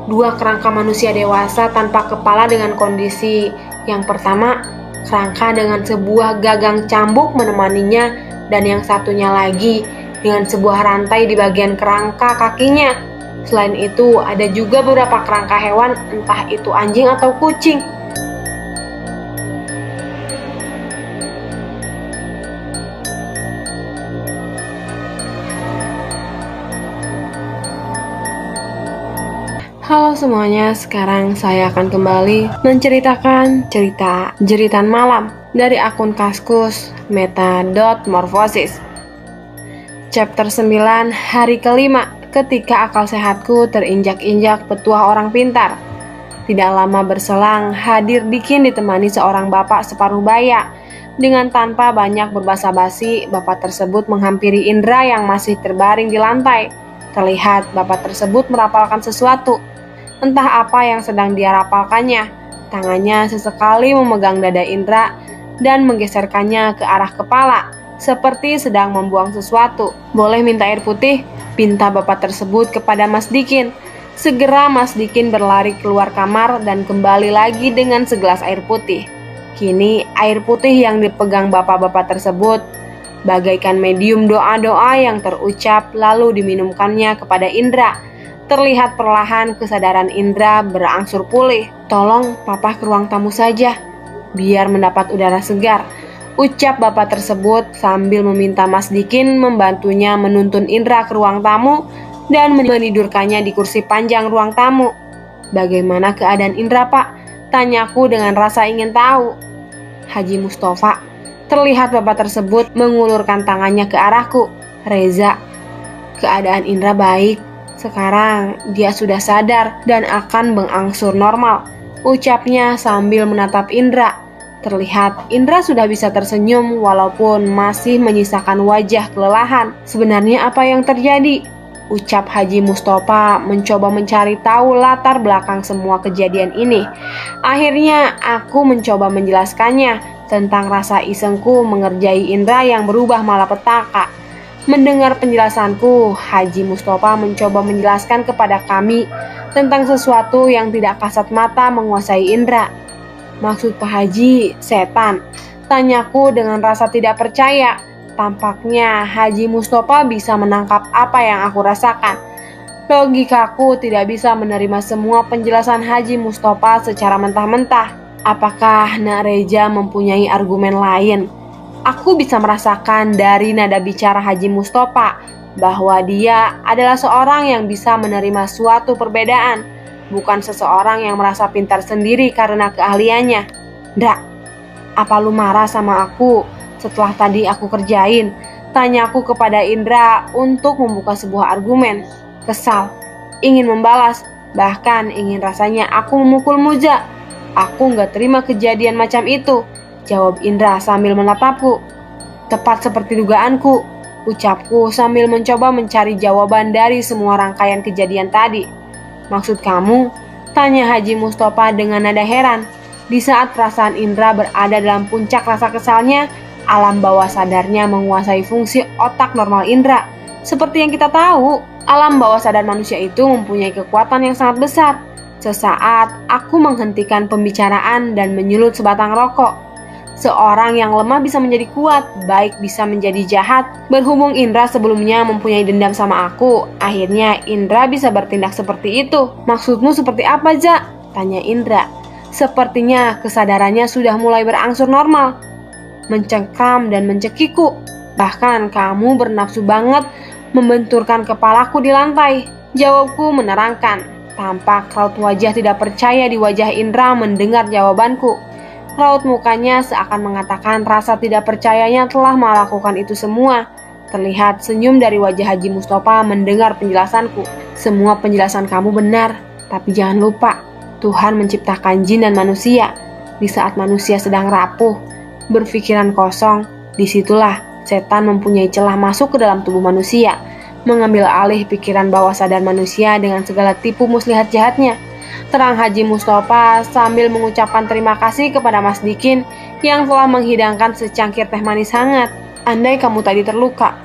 Dua kerangka manusia dewasa tanpa kepala dengan kondisi yang pertama, kerangka dengan sebuah gagang cambuk menemaninya, dan yang satunya lagi dengan sebuah rantai di bagian kerangka kakinya. Selain itu, ada juga beberapa kerangka hewan, entah itu anjing atau kucing. Halo semuanya, sekarang saya akan kembali menceritakan cerita jeritan malam dari akun Kaskus Meta.Morphosis. Chapter 9, hari kelima, ketika akal sehatku terinjak-injak petuah orang pintar. Tidak lama berselang, hadir Dikin ditemani seorang bapak separuh baya. Dengan tanpa banyak berbasa-basi, bapak tersebut menghampiri Indra yang masih terbaring di lantai. Terlihat bapak tersebut merapalkan sesuatu. Entah apa yang sedang dia rapalkannya. Tangannya sesekali memegang dada Indra dan menggeserkannya ke arah kepala, seperti sedang membuang sesuatu. "Boleh minta air putih?" pinta bapak tersebut kepada Mas Dikin. Segera Mas Dikin berlari keluar kamar dan kembali lagi dengan segelas air putih. Kini air putih yang dipegang bapak-bapak tersebut bagaikan medium doa-doa yang terucap lalu diminumkannya kepada Indra. Terlihat perlahan kesadaran Indra berangsur pulih. "Tolong papa ke ruang tamu saja, biar mendapat udara segar," ucap bapak tersebut sambil meminta Mas Dikin membantunya menuntun Indra ke ruang tamu dan menidurkannya di kursi panjang ruang tamu. "Bagaimana keadaan Indra, Pak?" tanyaku dengan rasa ingin tahu. "Haji Mustofa," terlihat bapak tersebut mengulurkan tangannya ke arahku. "Reza, keadaan Indra baik. Sekarang dia sudah sadar dan akan berangsur normal," ucapnya sambil menatap Indra. Terlihat Indra sudah bisa tersenyum walaupun masih menyisakan wajah kelelahan. "Sebenarnya apa yang terjadi?" ucap Haji Mustofa mencoba mencari tahu latar belakang semua kejadian ini. Akhirnya aku mencoba menjelaskannya tentang rasa isengku mengerjai Indra yang berubah malapetaka. Mendengar penjelasanku, Haji Mustofa mencoba menjelaskan kepada kami tentang sesuatu yang tidak kasat mata menguasai Indra. "Maksud Pak Haji, setan?" tanyaku dengan rasa tidak percaya. Tampaknya Haji Mustofa bisa menangkap apa yang aku rasakan. Logikaku tidak bisa menerima semua penjelasan Haji Mustofa secara mentah-mentah. Apakah Nak Reza mempunyai argumen lain? Aku bisa merasakan dari nada bicara Haji Mustofa bahwa dia adalah seorang yang bisa menerima suatu perbedaan, bukan seseorang yang merasa pintar sendiri karena keahliannya. "Ndak, apa lu marah sama aku setelah tadi aku kerjain?" tanyaku kepada Indra untuk membuka sebuah argumen. Kesal, ingin membalas, bahkan ingin rasanya aku memukul Muza. "Aku nggak terima kejadian macam itu," jawab Indra sambil menatapku. "Tepat seperti dugaanku," ucapku sambil mencoba mencari jawaban dari semua rangkaian kejadian tadi. "Maksud kamu?" tanya Haji Mustofa dengan nada heran. Di saat perasaan Indra berada dalam puncak rasa kesalnya, alam bawah sadarnya menguasai fungsi otak normal Indra. Seperti yang kita tahu, alam bawah sadar manusia itu mempunyai kekuatan yang sangat besar. Sesaat, aku menghentikan pembicaraan dan menyulut sebatang rokok. Seorang yang lemah bisa menjadi kuat, baik bisa menjadi jahat. Berhubung Indra sebelumnya mempunyai dendam sama aku, akhirnya Indra bisa bertindak seperti itu. "Maksudmu seperti apa, Za?" tanya Indra. Sepertinya kesadarannya sudah mulai berangsur normal. "Mencengkram dan mencekikku. Bahkan kamu bernafsu banget membenturkan kepalaku di lantai," jawabku menerangkan. Tampak raut wajah tidak percaya di wajah Indra mendengar jawabanku. Raut mukanya seakan mengatakan rasa tidak percayanya telah melakukan itu semua. Terlihat senyum dari wajah Haji Mustofa mendengar penjelasanku. "Semua penjelasan kamu benar, tapi jangan lupa, Tuhan menciptakan jin dan manusia. Di saat manusia sedang rapuh, berpikiran kosong, disitulah setan mempunyai celah masuk ke dalam tubuh manusia, mengambil alih pikiran bawah sadar manusia dengan segala tipu muslihat jahatnya," terang Haji Mustofa sambil mengucapkan terima kasih kepada Mas Dikin yang telah menghidangkan secangkir teh manis hangat. "Andai kamu tadi terluka,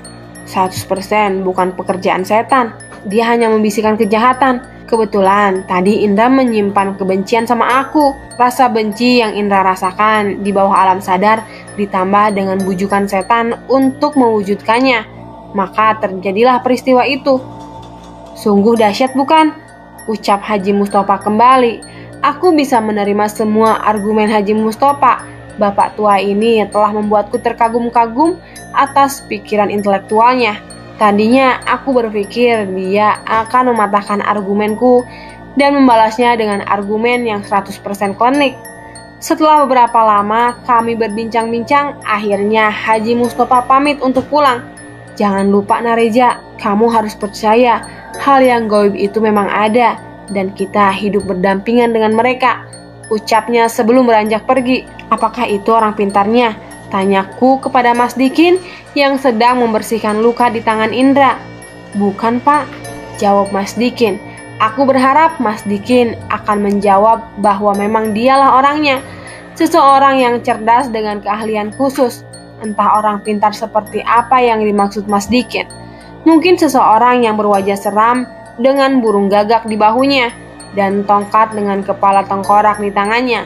100% bukan pekerjaan setan," dia hanya membisikkan kejahatan. Kebetulan tadi Indra menyimpan kebencian sama aku. Rasa benci yang Indra rasakan di bawah alam sadar ditambah dengan bujukan setan untuk mewujudkannya. Maka terjadilah peristiwa itu. Sungguh dahsyat bukan? Ucap Haji Mustofa kembali. Aku bisa menerima semua argumen Haji Mustofa. Bapak tua ini telah membuatku terkagum-kagum atas pikiran intelektualnya. Tadinya aku berpikir dia akan mematahkan argumenku dan membalasnya dengan argumen yang 100% klinik. Setelah beberapa lama kami berbincang-bincang, akhirnya Haji Mustofa pamit untuk pulang. Jangan lupa Nareja, kamu harus percaya hal yang gaib itu memang ada dan kita hidup berdampingan dengan mereka, ucapnya sebelum beranjak pergi. Apakah itu orang pintarnya? Tanyaku kepada Mas Dikin yang sedang membersihkan luka di tangan Indra. Bukan Pak, jawab Mas Dikin. Aku berharap Mas Dikin akan menjawab bahwa memang dialah orangnya. Seseorang yang cerdas dengan keahlian khusus. Entah orang pintar seperti apa yang dimaksud Mas Dikin. Mungkin seseorang yang berwajah seram dengan burung gagak di bahunya dan tongkat dengan kepala tengkorak di tangannya.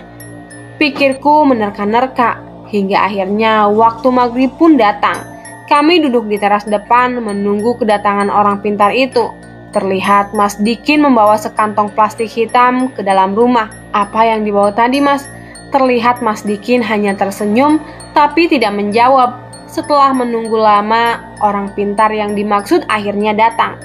Pikirku menerka-nerka. Hingga akhirnya waktu maghrib pun datang. Kami duduk di teras depan menunggu kedatangan orang pintar itu. Terlihat Mas Dikin membawa sekantong plastik hitam ke dalam rumah. Apa yang dibawa tadi Mas? Terlihat Mas Dikin hanya tersenyum tapi tidak menjawab. Setelah menunggu lama, orang pintar yang dimaksud akhirnya datang.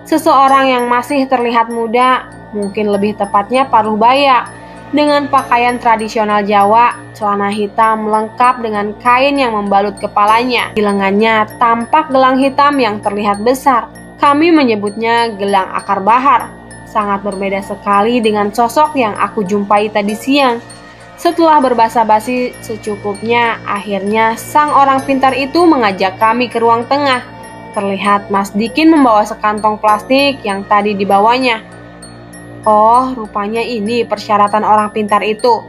Seseorang yang masih terlihat muda, mungkin lebih tepatnya parubaya. Dengan pakaian tradisional Jawa, celana hitam lengkap dengan kain yang membalut kepalanya. Di lengannya tampak gelang hitam yang terlihat besar. Kami menyebutnya gelang akar bahar. Sangat berbeda sekali dengan sosok yang aku jumpai tadi siang. Setelah berbasa-basi secukupnya, akhirnya sang orang pintar itu mengajak kami ke ruang tengah. Terlihat Mas Dikin membawa sekantong plastik yang tadi dibawanya. Oh, rupanya ini persyaratan orang pintar itu,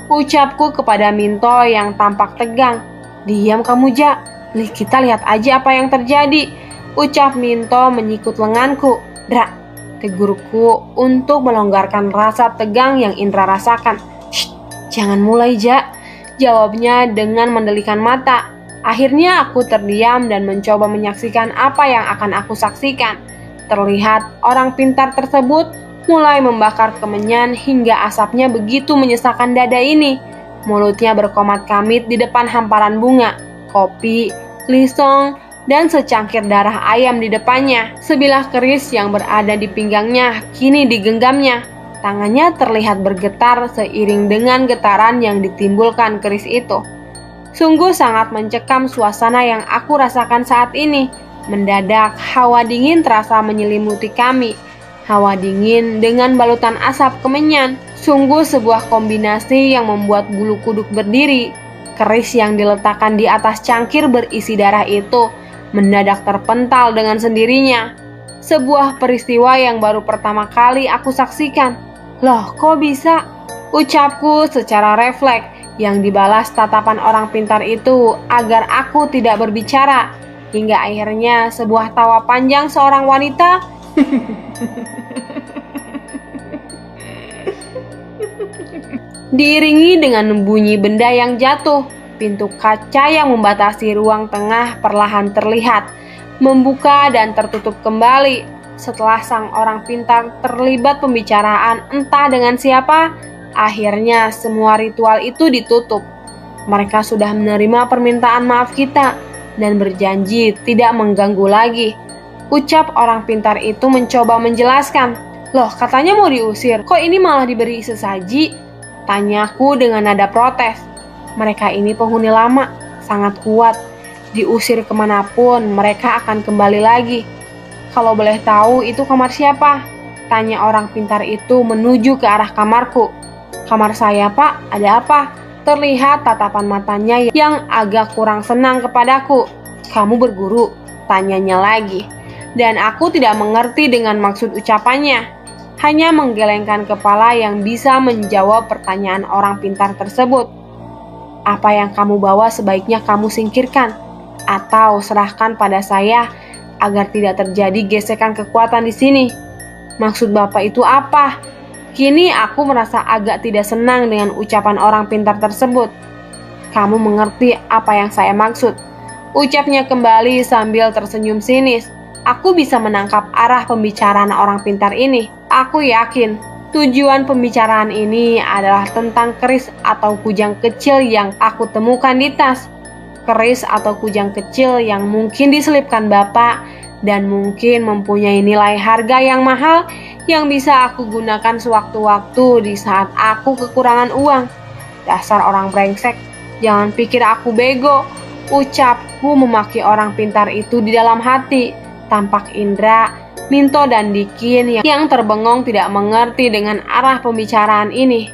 ucapku kepada Minto yang tampak tegang. Diam kamu Ja, kita lihat aja apa yang terjadi, ucap Minto menyikut lenganku. Dra, tegurku untuk melonggarkan rasa tegang yang Indra rasakan. Shh, jangan mulai Ja, jawabnya dengan mendelikan mata. Akhirnya aku terdiam dan mencoba menyaksikan apa yang akan aku saksikan. Terlihat orang pintar tersebut mulai membakar kemenyan hingga asapnya begitu menyesakkan dada ini. Mulutnya berkomat kamit di depan hamparan bunga, kopi, lisong, dan secangkir darah ayam di depannya. Sebilah keris yang berada di pinggangnya kini digenggamnya. Tangannya terlihat bergetar seiring dengan getaran yang ditimbulkan keris itu. Sungguh sangat mencekam suasana yang aku rasakan saat ini. Mendadak hawa dingin terasa menyelimuti kami. Hawa dingin dengan balutan asap kemenyan. Sungguh sebuah kombinasi yang membuat bulu kuduk berdiri. Keris yang diletakkan di atas cangkir berisi darah itu mendadak terpental dengan sendirinya. Sebuah peristiwa yang baru pertama kali aku saksikan. Loh, kok bisa? Ucapku secara refleks yang dibalas tatapan orang pintar itu agar aku tidak berbicara. Hingga akhirnya sebuah tawa panjang seorang wanita diiringi dengan bunyi benda yang jatuh. Pintu kaca yang membatasi ruang tengah perlahan terlihat, membuka dan tertutup kembali. Setelah sang orang pintar terlibat pembicaraan entah dengan siapa, akhirnya semua ritual itu ditutup. Mereka sudah menerima permintaan maaf kita dan berjanji tidak mengganggu lagi. Ucap orang pintar itu mencoba menjelaskan. Loh, katanya mau diusir, kok ini malah diberi sesaji? Tanyaku dengan nada protes. Mereka ini penghuni lama, sangat kuat. Diusir kemanapun, mereka akan kembali lagi. Kalau boleh tahu, itu kamar siapa? Tanya orang pintar itu menuju ke arah kamarku. Kamar saya, Pak, ada apa? Terlihat tatapan matanya yang agak kurang senang kepadaku. Kamu berguru? Tanyanya lagi. Dan aku tidak mengerti dengan maksud ucapannya. Hanya menggelengkan kepala yang bisa menjawab pertanyaan orang pintar tersebut. Apa yang kamu bawa sebaiknya kamu singkirkan, atau serahkan pada saya agar tidak terjadi gesekan kekuatan di sini. Maksud Bapak itu apa? Kini aku merasa agak tidak senang dengan ucapan orang pintar tersebut. Kamu mengerti apa yang saya maksud? Ucapnya kembali sambil tersenyum sinis. Aku bisa menangkap arah pembicaraan orang pintar ini. Aku yakin tujuan pembicaraan ini adalah tentang keris atau kujang kecil yang aku temukan di tas. Keris atau kujang kecil yang mungkin diselipkan Bapak dan mungkin mempunyai nilai harga yang mahal yang bisa aku gunakan sewaktu-waktu di saat aku kekurangan uang. Dasar orang brengsek, jangan pikir aku bego. Ucapku memaki orang pintar itu di dalam hati. Tampak Indra, Minto dan Dikin yang terbengong tidak mengerti dengan arah pembicaraan ini.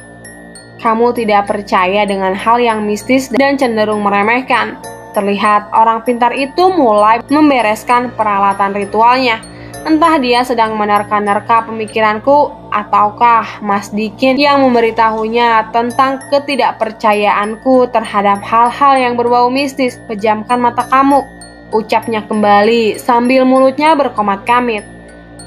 Kamu tidak percaya dengan hal yang mistis dan cenderung meremehkan. Terlihat orang pintar itu mulai membereskan peralatan ritualnya. Entah dia sedang menerka-nerka pemikiranku ataukah Mas Dikin yang memberitahunya tentang ketidakpercayaanku terhadap hal-hal yang berbau mistis. Pejamkan mata kamu, ucapnya kembali sambil mulutnya berkomat kamit.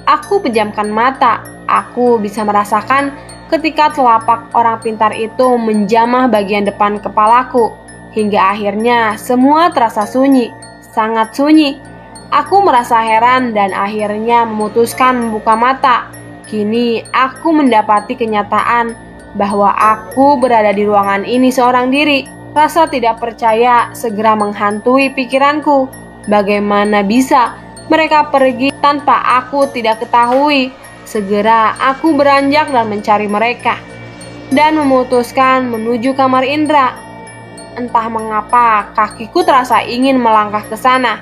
Aku pejamkan mata. Aku bisa merasakan ketika telapak orang pintar itu menjamah bagian depan kepalaku. Hingga akhirnya semua terasa sunyi, sangat sunyi. Aku merasa heran dan akhirnya memutuskan membuka mata. Kini aku mendapati kenyataan bahwa aku berada di ruangan ini seorang diri. Rasa tidak percaya segera menghantui pikiranku. Bagaimana bisa mereka pergi tanpa aku tidak ketahui? Segera aku beranjak dan mencari mereka dan memutuskan menuju kamar Indra. Entah mengapa kakiku terasa ingin melangkah ke sana.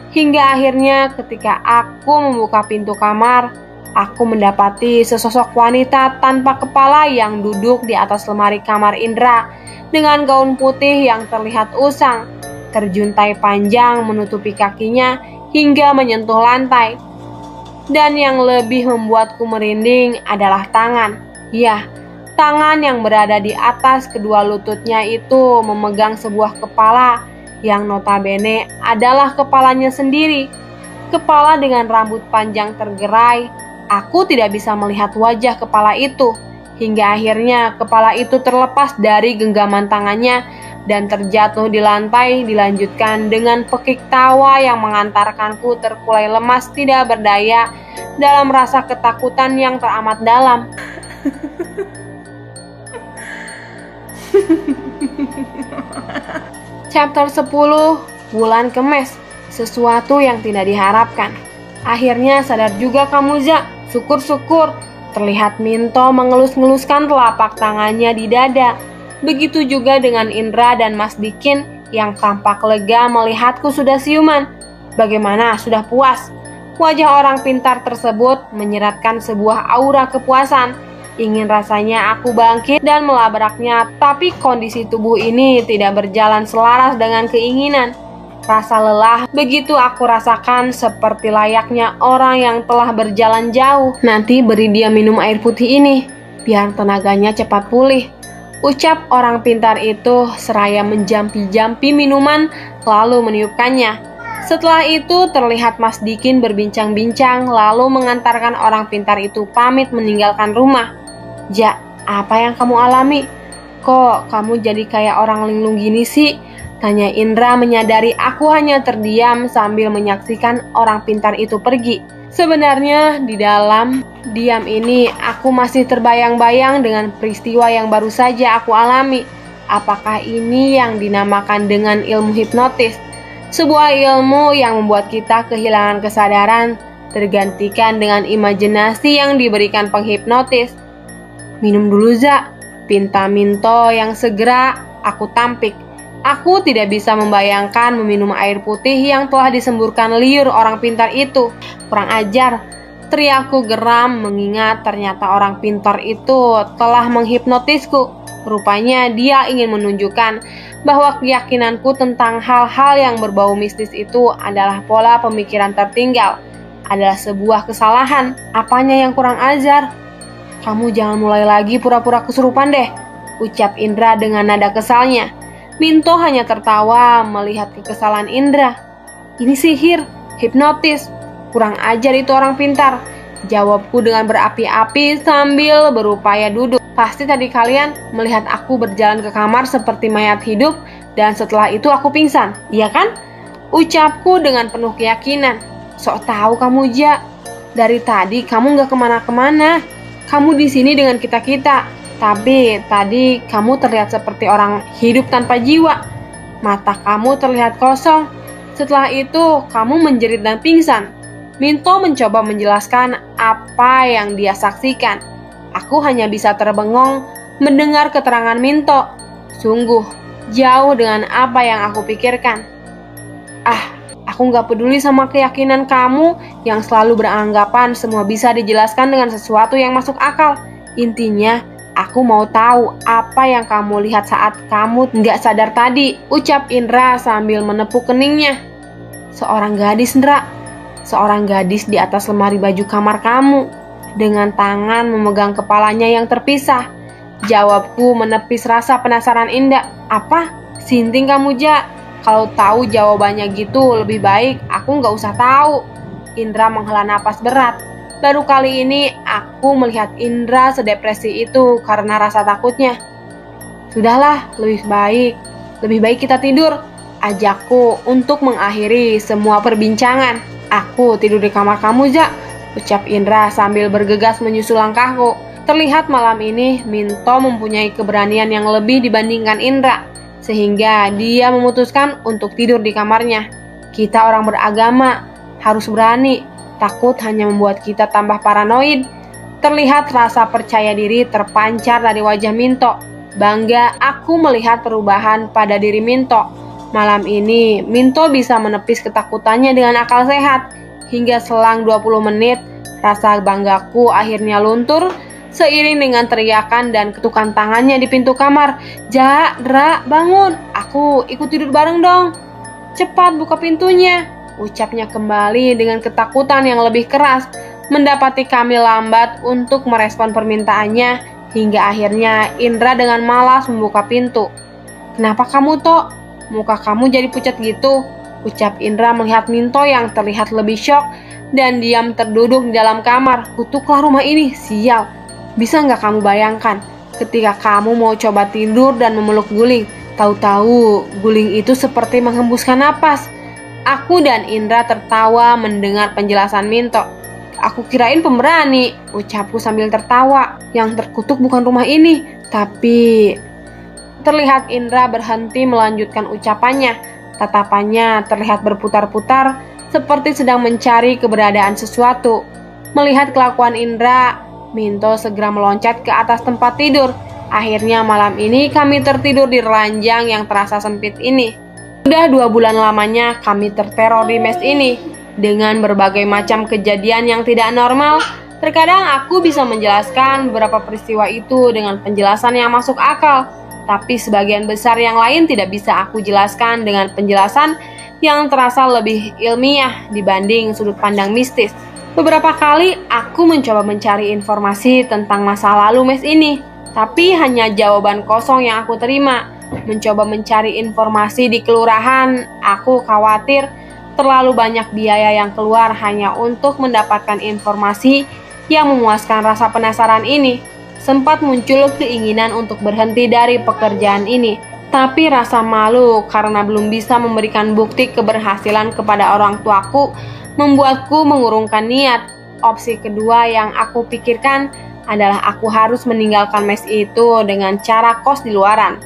Hingga akhirnya ketika aku membuka pintu kamar, aku mendapati sesosok wanita tanpa kepala yang duduk di atas lemari kamar Indra dengan gaun putih yang terlihat usang, terjuntai panjang menutupi kakinya hingga menyentuh lantai. Dan yang lebih membuatku merinding adalah tangan. Ya, tangan yang berada di atas kedua lututnya itu memegang sebuah kepala yang notabene adalah kepalanya sendiri. Kepala dengan rambut panjang tergerai. Aku tidak bisa melihat wajah kepala itu. Hingga akhirnya kepala itu terlepas dari genggaman tangannya dan terjatuh di lantai, dilanjutkan dengan pekik tawa yang mengantarkanku terkulai lemas tidak berdaya dalam rasa ketakutan yang teramat dalam. Chapter 10, Bulan Kemes. Sesuatu yang tidak diharapkan. Akhirnya sadar juga kamu, Za. Syukur-syukur. Terlihat Minto mengelus-ngeluskan telapak tangannya di dada. Begitu juga dengan Indra dan Mas Dikin yang tampak lega melihatku sudah siuman. Bagaimana, sudah puas? Wajah orang pintar tersebut menyeratkan sebuah aura kepuasan. Ingin rasanya aku bangkit dan melabraknya, tapi kondisi tubuh ini tidak berjalan selaras dengan keinginan. Rasa lelah begitu aku rasakan seperti layaknya orang yang telah berjalan jauh. Nanti beri dia minum air putih ini, biar tenaganya cepat pulih. Ucap orang pintar itu seraya menjampi-jampi minuman lalu meniupkannya. Setelah itu terlihat Mas Dikin berbincang-bincang lalu mengantarkan orang pintar itu pamit meninggalkan rumah. Ja, apa yang kamu alami? Kok kamu jadi kayak orang linglung gini sih? Tanya Indra menyadari aku hanya terdiam sambil menyaksikan orang pintar itu pergi. Sebenarnya di dalam diam ini aku masih terbayang-bayang dengan peristiwa yang baru saja aku alami. Apakah ini yang dinamakan dengan ilmu hipnotis? Sebuah ilmu yang membuat kita kehilangan kesadaran, tergantikan dengan imajinasi yang diberikan penghipnotis. Minum dulu, Za, pinta Minto yang segera aku tampik. Aku tidak bisa membayangkan meminum air putih yang telah disemburkan liur orang pintar itu. Kurang ajar, teriakku geram mengingat ternyata orang pintar itu telah menghipnotisku. Rupanya dia ingin menunjukkan bahwa keyakinanku tentang hal-hal yang berbau mistis itu adalah pola pemikiran tertinggal, adalah sebuah kesalahan. Apanya yang kurang ajar? Kamu jangan mulai lagi pura-pura kesurupan deh, ucap Indra dengan nada kesalnya. Minto hanya tertawa melihat kekesalan Indra. Ini sihir, hipnotis, Kurang ajar itu orang pintar, jawabku dengan berapi-api sambil berupaya duduk. Pasti tadi kalian melihat aku berjalan ke kamar seperti mayat hidup dan setelah itu aku pingsan, iya kan? Ucapku dengan penuh keyakinan. Sok tahu kamu, Ja. Dari tadi kamu gak kemana-kemana. Kamu di sini dengan kita-kita. Tapi tadi kamu terlihat seperti orang hidup tanpa jiwa. Mata kamu terlihat kosong. Setelah itu kamu menjerit dan pingsan. Minto mencoba menjelaskan apa yang dia saksikan. Aku hanya bisa terbengong mendengar keterangan Minto. Sungguh jauh dengan apa yang aku pikirkan. Aku gak peduli sama keyakinan kamu yang selalu beranggapan semua bisa dijelaskan dengan sesuatu yang masuk akal. Intinya, aku mau tahu apa yang kamu lihat saat kamu gak sadar tadi, ucap Indra sambil menepuk keningnya. Seorang gadis, Indra. Seorang gadis di atas lemari baju kamar kamu, dengan tangan memegang kepalanya yang terpisah. Jawabku menepis rasa penasaran Indah. Apa? Sinting kamu, Ja? Kalau tahu jawabannya gitu, lebih baik aku nggak usah tahu. Indra menghela napas berat. Baru kali ini aku melihat Indra sedepresi itu karena rasa takutnya. Sudahlah, lebih baik kita tidur. Ajakku untuk mengakhiri semua perbincangan. Aku tidur di kamar kamu, Ja, ucap Indra sambil bergegas menyusul langkahku. Terlihat malam ini Minto mempunyai keberanian yang lebih dibandingkan Indra, sehingga dia memutuskan untuk tidur di kamarnya. Kita orang beragama, harus berani. Takut hanya membuat kita tambah paranoid. Terlihat rasa percaya diri terpancar dari wajah Minto. Bangga aku melihat perubahan pada diri Minto. Malam ini, Minto bisa menepis ketakutannya dengan akal sehat. Hingga selang 20 menit, rasa banggaku akhirnya luntur seiring dengan teriakan dan ketukan tangannya di pintu kamar. Ja, Dra, bangun. Aku ikut tidur bareng dong. Cepat buka pintunya, ucapnya kembali dengan ketakutan yang lebih keras. Mendapati kami lambat untuk merespon permintaannya, hingga akhirnya Indra dengan malas membuka pintu. Kenapa kamu, Tok? Muka kamu jadi pucat gitu, ucap Indra melihat Minto yang terlihat lebih syok dan diam terduduk di dalam kamar. Kutuklah rumah ini, sial. Bisa nggak kamu bayangkan ketika kamu mau coba tidur dan memeluk guling, tahu-tahu guling itu seperti menghembuskan napas. Aku dan Indra tertawa mendengar penjelasan Minto. Aku kirain pemberani, ucapku sambil tertawa. Yang terkutuk bukan rumah ini, tapi... Terlihat Indra berhenti melanjutkan ucapannya. Tatapannya terlihat berputar-putar seperti sedang mencari keberadaan sesuatu. Melihat kelakuan Indra, Minto segera meloncat ke atas tempat tidur. Akhirnya malam ini kami tertidur di ranjang yang terasa sempit ini. Sudah 2 bulan lamanya kami terteror di mes ini dengan berbagai macam kejadian yang tidak normal. Terkadang aku bisa menjelaskan beberapa peristiwa itu dengan penjelasan yang masuk akal, tapi sebagian besar yang lain tidak bisa aku jelaskan dengan penjelasan yang terasa lebih ilmiah dibanding sudut pandang mistis. Beberapa kali aku mencoba mencari informasi tentang masa lalu mes ini, tapi hanya jawaban kosong yang aku terima. Mencoba mencari informasi di kelurahan, aku khawatir terlalu banyak biaya yang keluar hanya untuk mendapatkan informasi yang memuaskan rasa penasaran ini. Sempat muncul keinginan untuk berhenti dari pekerjaan ini, tapi rasa malu karena belum bisa memberikan bukti keberhasilan kepada orang tuaku membuatku mengurungkan niat. Opsi kedua yang aku pikirkan adalah aku harus meninggalkan mes itu dengan cara kos di luaran.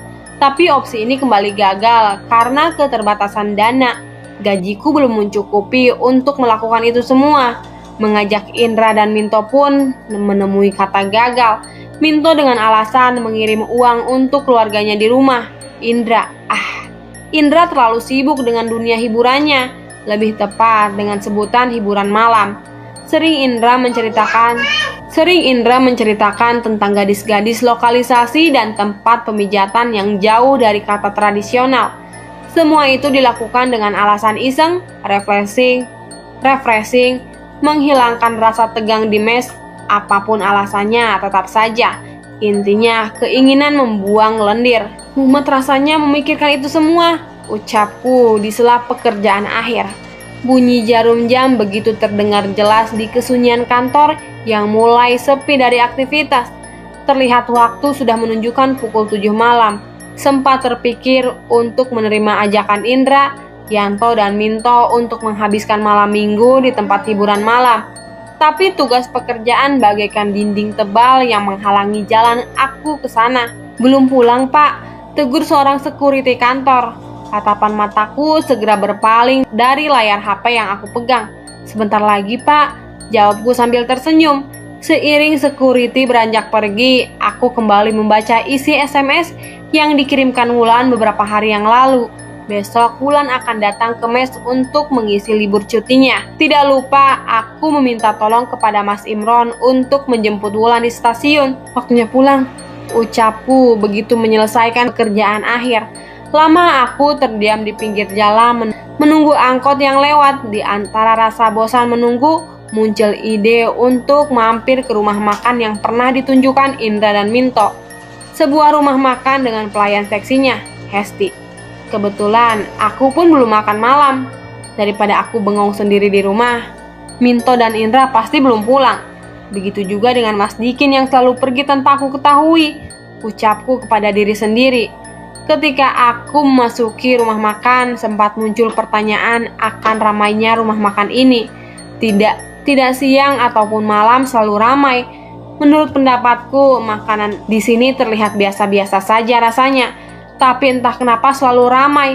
Tapi opsi ini kembali gagal karena keterbatasan dana. Gajiku belum mencukupi untuk melakukan itu semua. Mengajak Indra dan Minto pun menemui kata gagal. Minto dengan alasan mengirim uang untuk keluarganya di rumah. Indra terlalu sibuk dengan dunia hiburannya, lebih tepat dengan sebutan hiburan malam. Sering Indra menceritakan tentang gadis-gadis lokalisasi dan tempat pemijatan yang jauh dari kata tradisional. Semua itu dilakukan dengan alasan iseng, refreshing, menghilangkan rasa tegang di mes. Apapun alasannya, tetap saja intinya keinginan membuang lendir. Mumet rasanya memikirkan itu semua, ucapku di sela pekerjaan akhir. Bunyi jarum jam begitu terdengar jelas di kesunyian kantor yang mulai sepi dari aktivitas. Terlihat waktu sudah menunjukkan pukul 7 malam. Sempat terpikir untuk menerima ajakan Indra, Yanto, dan Minto untuk menghabiskan malam minggu di tempat hiburan malam. Tapi tugas pekerjaan bagaikan dinding tebal yang menghalangi jalan aku ke sana. "Belum pulang, Pak," tegur seorang security kantor. Tatapan mataku segera berpaling dari layar HP yang aku pegang. "Sebentar lagi, Pak," jawabku sambil tersenyum. Seiring security beranjak pergi, aku kembali membaca isi SMS yang dikirimkan Wulan beberapa hari yang lalu. Besok Wulan akan datang ke mes untuk mengisi libur cutinya. Tidak lupa aku meminta tolong kepada Mas Imron untuk menjemput Wulan di stasiun. "Waktunya pulang," ucapku begitu menyelesaikan pekerjaan akhir. Lama aku terdiam di pinggir jalan menunggu angkot yang lewat. Di antara rasa bosan menunggu, muncul ide untuk mampir ke rumah makan yang pernah ditunjukkan Indra dan Minto. Sebuah rumah makan dengan pelayan seksinya, Hesti. Kebetulan aku pun belum makan malam. Daripada aku bengong sendiri di rumah, Minto dan Indra pasti belum pulang. Begitu juga dengan Mas Dikin yang selalu pergi tanpa aku ketahui, ucapku kepada diri sendiri. Ketika aku memasuki rumah makan, sempat muncul pertanyaan akan ramainya rumah makan ini. Tidak siang ataupun malam selalu ramai. Menurut pendapatku, makanan di sini terlihat biasa-biasa saja rasanya, tapi entah kenapa selalu ramai.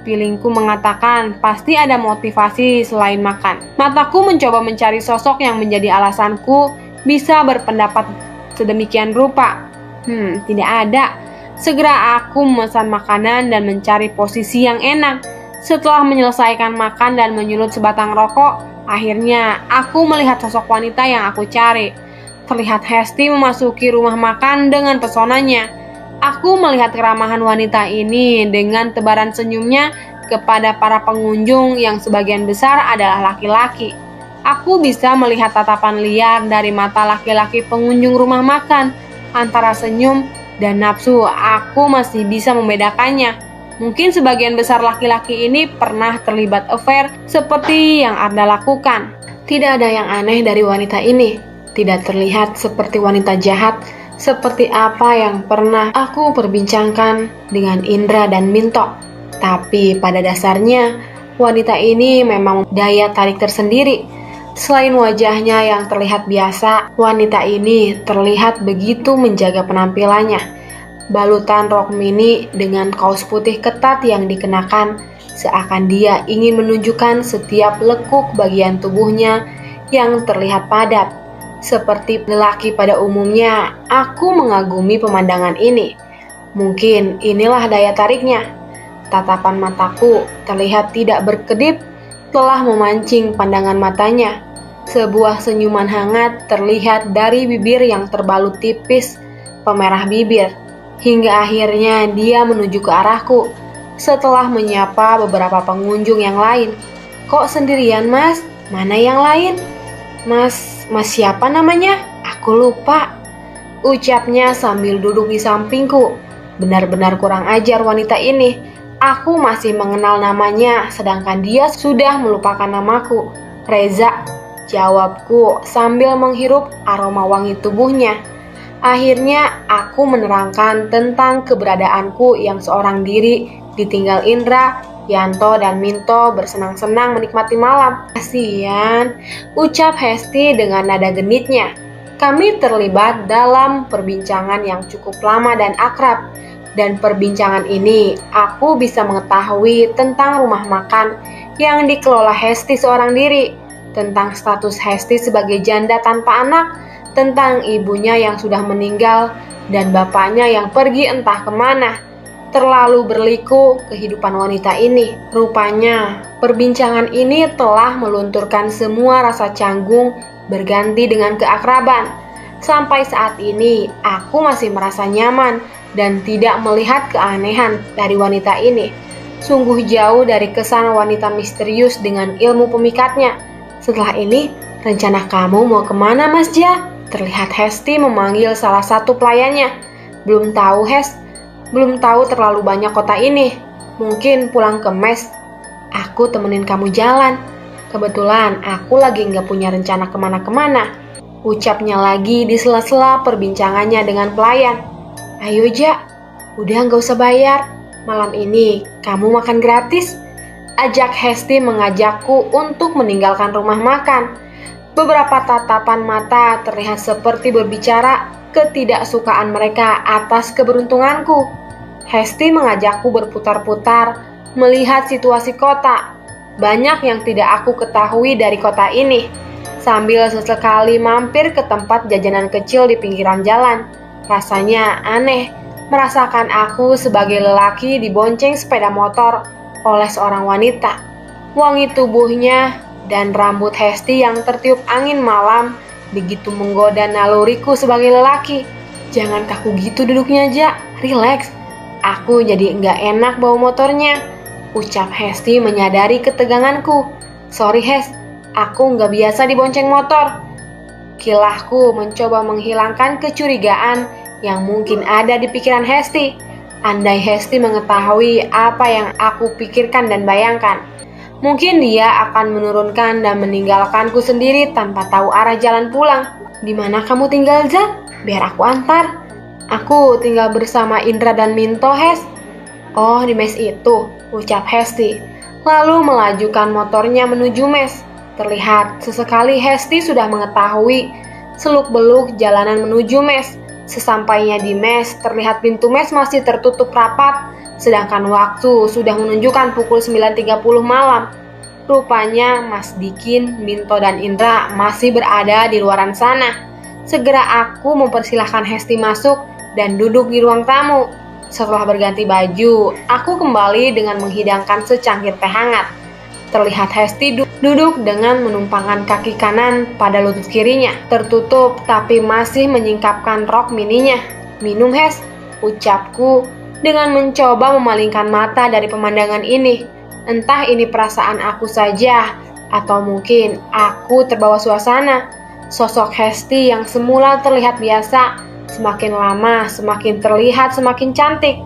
Feelingku mengatakan pasti ada motivasi selain makan. Mataku mencoba mencari sosok yang menjadi alasanku bisa berpendapat sedemikian rupa. Tidak ada. Segera aku memesan makanan dan mencari posisi yang enak. Setelah menyelesaikan makan dan menyulut sebatang rokok, akhirnya aku melihat sosok wanita yang aku cari. Terlihat Hesti memasuki rumah makan dengan pesonanya. Aku melihat keramahan wanita ini dengan tebaran senyumnya kepada para pengunjung yang sebagian besar adalah laki-laki. Aku bisa melihat tatapan liar dari mata laki-laki pengunjung rumah makan. Antara senyum dan nafsu, aku masih bisa membedakannya. Mungkin sebagian besar laki-laki ini pernah terlibat affair seperti yang Arda lakukan. Tidak ada yang aneh dari wanita ini. Tidak terlihat seperti wanita jahat seperti apa yang pernah aku perbincangkan dengan Indra dan Minto. Tapi pada dasarnya, wanita ini memang daya tarik tersendiri. Selain wajahnya yang terlihat biasa, wanita ini terlihat begitu menjaga penampilannya. Balutan rok mini dengan kaos putih ketat yang dikenakan, seakan dia ingin menunjukkan setiap lekuk bagian tubuhnya yang terlihat padat. Seperti lelaki pada umumnya, aku mengagumi pemandangan ini. Mungkin inilah daya tariknya. Tatapan mataku terlihat tidak berkedip, telah memancing pandangan matanya. Sebuah senyuman hangat terlihat dari bibir yang terbalut tipis pemerah bibir. Hingga akhirnya dia menuju ke arahku. Setelah menyapa beberapa pengunjung yang lain. "Kok sendirian, Mas? Mana yang lain?" Mas siapa namanya? Aku lupa," ucapnya sambil duduk di sampingku. Benar-benar kurang ajar wanita ini. Aku masih mengenal namanya, sedangkan dia sudah melupakan namaku. "Reza," jawabku sambil menghirup aroma wangi tubuhnya. Akhirnya aku menerangkan tentang keberadaanku yang seorang diri ditinggal Indra, Yanto, dan Minto bersenang-senang menikmati malam. "Kasian," ucap Hesti dengan nada genitnya. Kami terlibat dalam perbincangan yang cukup lama dan akrab. Dan perbincangan ini aku bisa mengetahui tentang rumah makan yang dikelola Hesti seorang diri, tentang status Hesti sebagai janda tanpa anak, tentang ibunya yang sudah meninggal, dan bapaknya yang pergi entah kemana. Terlalu berliku kehidupan wanita ini. Rupanya perbincangan ini telah melunturkan semua rasa canggung berganti dengan keakraban. Sampai saat ini aku masih merasa nyaman dan tidak melihat keanehan dari wanita ini. Sungguh jauh dari kesan wanita misterius dengan ilmu pemikatnya. "Setelah ini, rencana kamu mau kemana, Mas Ja?" Terlihat Hesti memanggil salah satu pelayannya. "Belum tahu, Hes. Belum tahu, terlalu banyak kota ini. Mungkin pulang ke mes. Aku temenin kamu jalan." Kebetulan aku lagi nggak punya rencana kemana-kemana. Ucapnya lagi di sela-sela perbincangannya dengan pelayan. Ayo Ja, udah nggak usah bayar. Malam ini kamu makan gratis. Ajak Hesti mengajakku untuk meninggalkan rumah makan. Beberapa tatapan mata terlihat seperti berbicara ketidaksukaan mereka atas keberuntunganku. Hesti mengajakku berputar-putar melihat situasi kota. Banyak yang tidak aku ketahui dari kota ini. Sambil sesekali mampir ke tempat jajanan kecil di pinggiran jalan. Rasanya aneh, merasakan aku sebagai lelaki dibonceng sepeda motor oleh seorang wanita. Wangi tubuhnya dan rambut Hesti yang tertiup angin malam begitu menggoda naluriku sebagai lelaki. Jangan kaku gitu duduknya aja, rileks. Aku jadi nggak enak bawa motornya. Ucap Hesti menyadari keteganganku. Sorry Hes, aku nggak biasa dibonceng motor. Kilahku mencoba menghilangkan kecurigaan yang mungkin ada di pikiran Hesti. Andai Hesti mengetahui apa yang aku pikirkan dan bayangkan, mungkin dia akan menurunkan dan meninggalkanku sendiri tanpa tahu arah jalan pulang. Di mana kamu tinggal, Za? Biar aku antar. Aku tinggal bersama Indra dan Minto, Hes. Oh, di mes itu, ucap Hesti. Lalu melajukan motornya menuju mes. Terlihat sesekali Hesti sudah mengetahui seluk-beluk jalanan menuju mes. Sesampainya di mes, terlihat pintu mes masih tertutup rapat, sedangkan waktu sudah menunjukkan pukul 9.30 malam. Rupanya Mas Dikin, Minto, dan Indra masih berada di luaran sana. Segera aku mempersilahkan Hesti masuk dan duduk di ruang tamu. Setelah berganti baju, aku kembali dengan menghidangkan secangkir teh hangat. Terlihat Hesti duduk dengan menumpangkan kaki kanan pada lutut kirinya, tertutup tapi masih menyingkapkan rok mininya. Minum Hes, ucapku dengan mencoba memalingkan mata dari pemandangan ini. Entah ini perasaan aku saja, atau mungkin aku terbawa suasana. Sosok Hesti yang semula terlihat biasa, semakin lama semakin terlihat semakin cantik.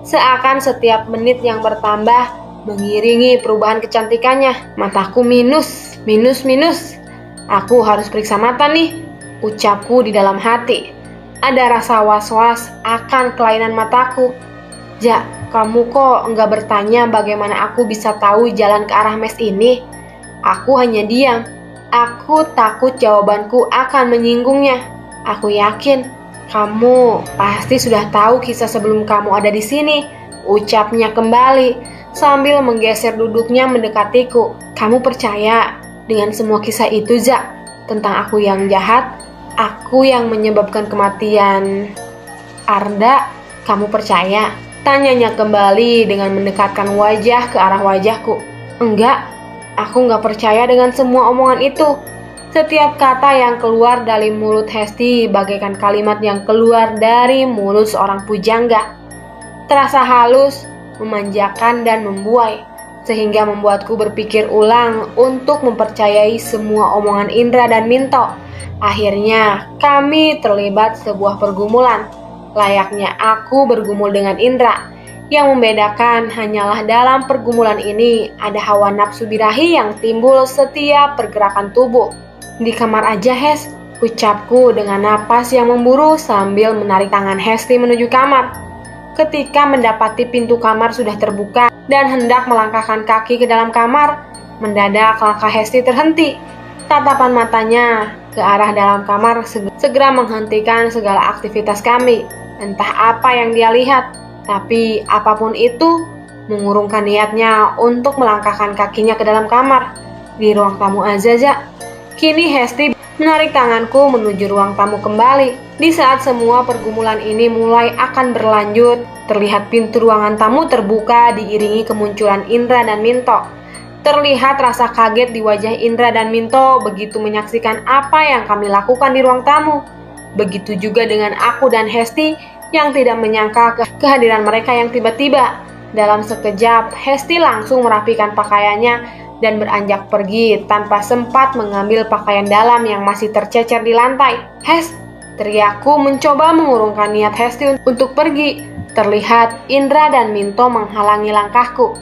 Seakan setiap menit yang bertambah mengiringi perubahan kecantikannya. Mataku minus. Aku harus periksa mata nih, ucapku di dalam hati. Ada rasa was-was akan kelainan mataku. Ja, kamu kok enggak bertanya bagaimana aku bisa tahu jalan ke arah mes ini? Aku hanya diam. Aku takut jawabanku akan menyinggungnya. Aku yakin kamu pasti sudah tahu kisah sebelum kamu ada di sini, ucapnya kembali sambil menggeser duduknya mendekatiku. Kamu percaya dengan semua kisah itu, Za? Tentang aku yang jahat, aku yang menyebabkan kematian Arda, kamu percaya? Tanyanya kembali dengan mendekatkan wajah ke arah wajahku. Enggak, aku nggak percaya dengan semua omongan itu. Setiap kata yang keluar dari mulut Hesti bagaikan kalimat yang keluar dari mulut seorang pujangga. Terasa halus, memanjakan dan membuai, sehingga membuatku berpikir ulang untuk mempercayai semua omongan Indra dan Minto. Akhirnya kami terlibat sebuah pergumulan, layaknya aku bergumul dengan Indra. Yang membedakan hanyalah dalam pergumulan ini ada hawa nafsu birahi yang timbul setiap pergerakan tubuh. Di kamar aja Hes, ucapku dengan napas yang memburu sambil menarik tangan Hesti menuju kamar. Ketika mendapati pintu kamar sudah terbuka dan hendak melangkahkan kaki ke dalam kamar, mendadak langkah Hesti terhenti. Tatapan matanya ke arah dalam kamar segera menghentikan segala aktivitas kami. Entah apa yang dia lihat, tapi apapun itu, mengurungkan niatnya untuk melangkahkan kakinya ke dalam kamar. Di ruang tamu Azaza, kini Hesti menarik tanganku menuju ruang tamu kembali. Di saat semua pergumulan ini mulai akan berlanjut, terlihat pintu ruangan tamu terbuka diiringi kemunculan Indra dan Minto. Terlihat rasa kaget di wajah Indra dan Minto begitu menyaksikan apa yang kami lakukan di ruang tamu. Begitu juga dengan aku dan Hesti yang tidak menyangka kehadiran mereka yang tiba-tiba. Dalam sekejap, Hesti langsung merapikan pakaiannya dan beranjak pergi tanpa sempat mengambil pakaian dalam yang masih tercecer di lantai. Hes, teriakku mencoba mengurungkan niat Hesti untuk pergi. Terlihat Indra dan Minto menghalangi langkahku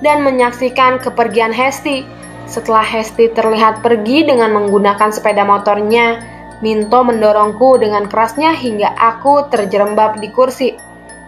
dan menyaksikan kepergian Hesti. Setelah Hesti terlihat pergi dengan menggunakan sepeda motornya, Minto mendorongku dengan kerasnya hingga aku terjerembab di kursi.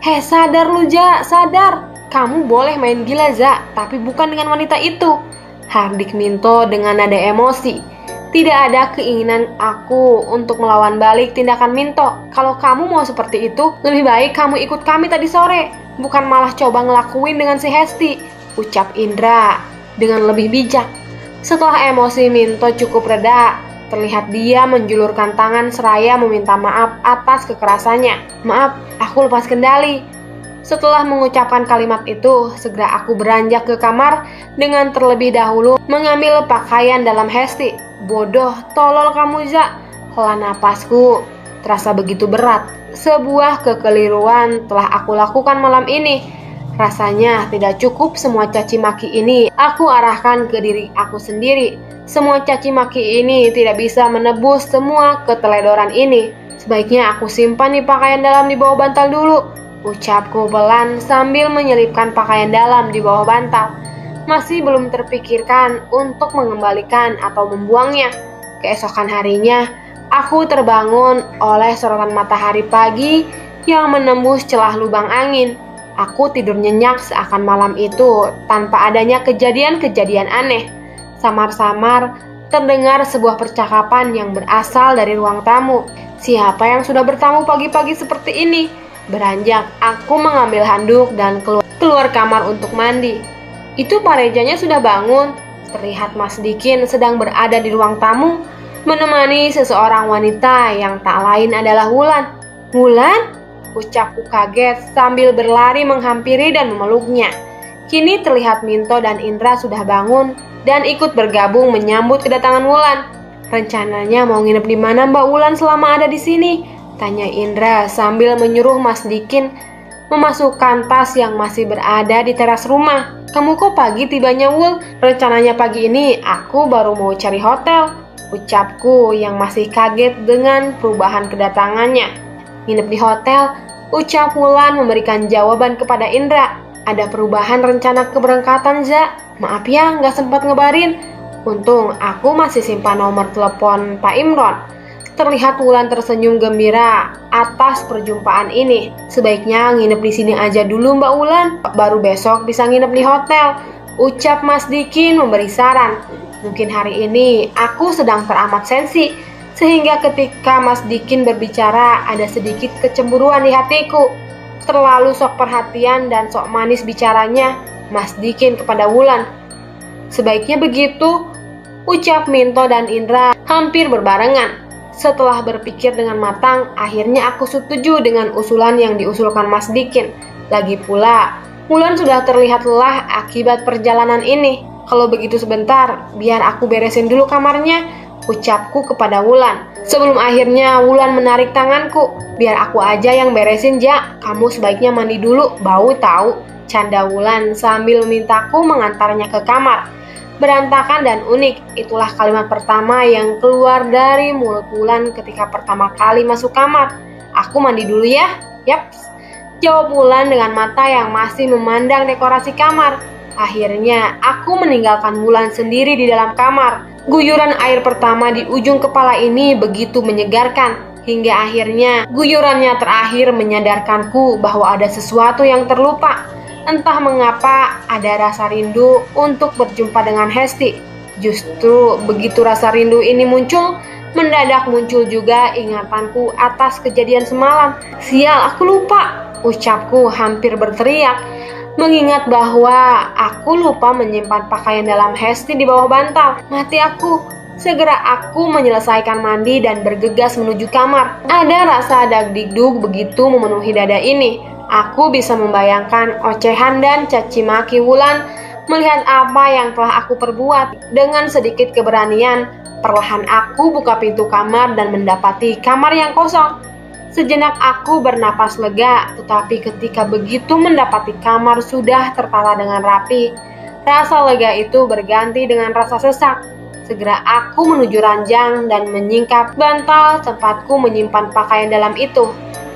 "Heh, sadar lu, Ja, sadar! Kamu boleh main gila, Za, tapi bukan dengan wanita itu," hardik Minto dengan nada emosi. Tidak ada keinginan aku untuk melawan balik tindakan Minto. "Kalau kamu mau seperti itu, lebih baik kamu ikut kami tadi sore, bukan malah coba ngelakuin dengan si Hesti," ucap Indra dengan lebih bijak. Setelah emosi Minto cukup reda, terlihat dia menjulurkan tangan seraya meminta maaf atas kekerasannya. "Maaf, aku lepas kendali." Setelah mengucapkan kalimat itu, segera aku beranjak ke kamar dengan terlebih dahulu mengambil pakaian dalam Hesti. "Bodoh, tolol kamu, Za." Hela napasku terasa begitu berat. Sebuah kekeliruan telah aku lakukan malam ini. Rasanya tidak cukup semua caci maki ini aku arahkan ke diri aku sendiri. Semua caci maki ini tidak bisa menebus semua keteledoran ini. Sebaiknya aku simpan nih pakaian dalam di bawah bantal dulu, ucapku pelan sambil menyelipkan pakaian dalam di bawah bantal. Masih belum terpikirkan untuk mengembalikan atau membuangnya. Keesokan harinya, aku terbangun oleh sorotan matahari pagi yang menembus celah lubang angin. Aku tidur nyenyak seakan malam itu tanpa adanya kejadian-kejadian aneh. Samar-samar terdengar sebuah percakapan yang berasal dari ruang tamu. "Siapa yang sudah bertamu pagi-pagi seperti ini?" Beranjak, aku mengambil handuk dan keluar kamar untuk mandi. "Itu Pak Rejanya sudah bangun." Terlihat Mas Dikin sedang berada di ruang tamu, menemani seseorang wanita yang tak lain adalah Wulan. "Wulan?" ucapku kaget sambil berlari menghampiri dan memeluknya. Kini terlihat Minto dan Indra sudah bangun dan ikut bergabung menyambut kedatangan Wulan. "Rencananya mau nginep di mana Mbak Wulan selama ada di sini?" tanya Indra sambil menyuruh Mas Dikin memasukkan tas yang masih berada di teras rumah. "Kamu kok pagi tibanya, Wul? Rencananya pagi ini aku baru mau cari hotel," ucapku yang masih kaget dengan perubahan kedatangannya. "Nginep di hotel?" ucap Wulan memberikan jawaban kepada Indra. "Ada perubahan rencana keberangkatan, Za. Maaf ya, nggak sempat ngebarin. Untung aku masih simpan nomor telepon Pak Imron." Terlihat Wulan tersenyum gembira atas perjumpaan ini. "Sebaiknya nginep di sini aja dulu Mbak Wulan, baru besok bisa nginep di hotel," ucap Mas Dikin memberi saran. Mungkin hari ini aku sedang teramat sensi, sehingga ketika Mas Dikin berbicara ada sedikit kecemburuan di hatiku. Terlalu sok perhatian dan sok manis bicaranya Mas Dikin kepada Wulan. "Sebaiknya begitu," ucap Minto dan Indra hampir berbarengan. Setelah berpikir dengan matang, akhirnya aku setuju dengan usulan yang diusulkan Mas Dikin. Lagi pula, Wulan sudah terlihat lelah akibat perjalanan ini. "Kalau begitu sebentar, biar aku beresin dulu kamarnya," ucapku kepada Wulan. Sebelum akhirnya Wulan menarik tanganku. "Biar aku aja yang beresin, Ja. Kamu sebaiknya mandi dulu, bau tahu," canda Wulan sambil mintaku mengantarnya ke kamar. Berantakan dan unik, itulah kalimat pertama yang keluar dari mulut Wulan ketika pertama kali masuk kamar. "Aku mandi dulu ya." "Yaps," jawab Wulan dengan mata yang masih memandang dekorasi kamar. Akhirnya, aku meninggalkan Wulan sendiri di dalam kamar. Guyuran air pertama di ujung kepala ini begitu menyegarkan, hingga akhirnya guyurannya terakhir menyadarkanku bahwa ada sesuatu yang terlupa. Entah mengapa ada rasa rindu untuk berjumpa dengan Hesti. Justru begitu rasa rindu ini muncul, mendadak muncul juga ingatanku atas kejadian semalam. "Sial, aku lupa," ucapku hampir berteriak, mengingat bahwa aku lupa menyimpan pakaian dalam Hesti di bawah bantal. Mati aku. Segera aku menyelesaikan mandi dan bergegas menuju kamar. Ada rasa dagdikduk begitu memenuhi dada ini. Aku bisa membayangkan ocehan dan caci maki Wulan melihat apa yang telah aku perbuat. Dengan sedikit keberanian, perlahan aku buka pintu kamar dan mendapati kamar yang kosong. Sejenak aku bernapas lega, tetapi ketika begitu mendapati kamar sudah tertata dengan rapi, rasa lega itu berganti dengan rasa sesak. Segera aku menuju ranjang dan menyingkap bantal tempatku menyimpan pakaian dalam itu.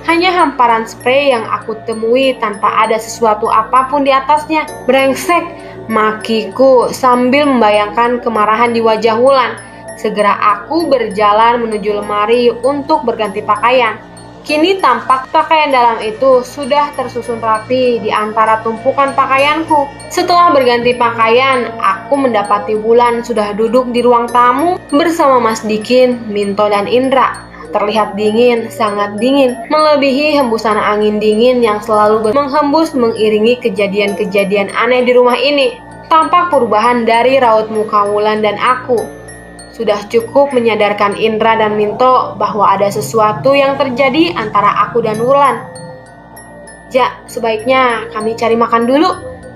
Hanya hamparan spray yang aku temui tanpa ada sesuatu apapun di atasnya. Brengsek, makiku sambil membayangkan kemarahan di wajah Wulan. Segera aku berjalan menuju lemari untuk berganti pakaian. Kini tampak pakaian dalam itu sudah tersusun rapi di antara tumpukan pakaianku. Setelah berganti pakaian, aku mendapati Wulan sudah duduk di ruang tamu bersama Mas Dikin, Minto, dan Indra. Terlihat dingin, sangat dingin, melebihi hembusan angin dingin yang selalu menghembus mengiringi kejadian-kejadian aneh di rumah ini. Tampak perubahan dari raut muka Wulan dan aku. Sudah cukup menyadarkan Indra dan Minto bahwa ada sesuatu yang terjadi antara aku dan Wulan. Ja, sebaiknya kami cari makan dulu,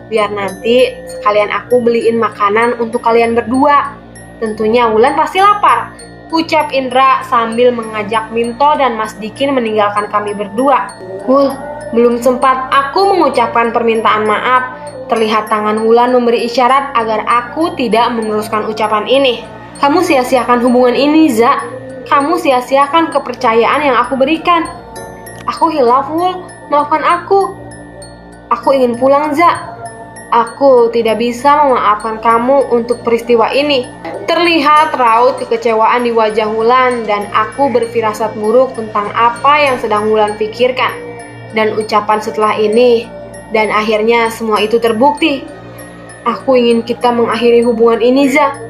biar nanti sekalian aku beliin makanan untuk kalian berdua. Tentunya Wulan pasti lapar, ucap Indra sambil mengajak Minto dan Mas Dikin meninggalkan kami berdua. Wul, belum sempat aku mengucapkan permintaan maaf, terlihat tangan Wulan memberi isyarat agar aku tidak meneruskan ucapan ini. Kamu sia-siakan hubungan ini, Za. Kamu sia-siakan kepercayaan yang aku berikan. Aku hilaf, Wul. Maafkan aku. Aku ingin pulang, Za. Aku tidak bisa memaafkan kamu untuk peristiwa ini. Terlihat raut kekecewaan di wajah Wulan dan aku berfirasat buruk tentang apa yang sedang Wulan pikirkan. Dan ucapan setelah ini, dan akhirnya semua itu terbukti. Aku ingin kita mengakhiri hubungan ini, Za.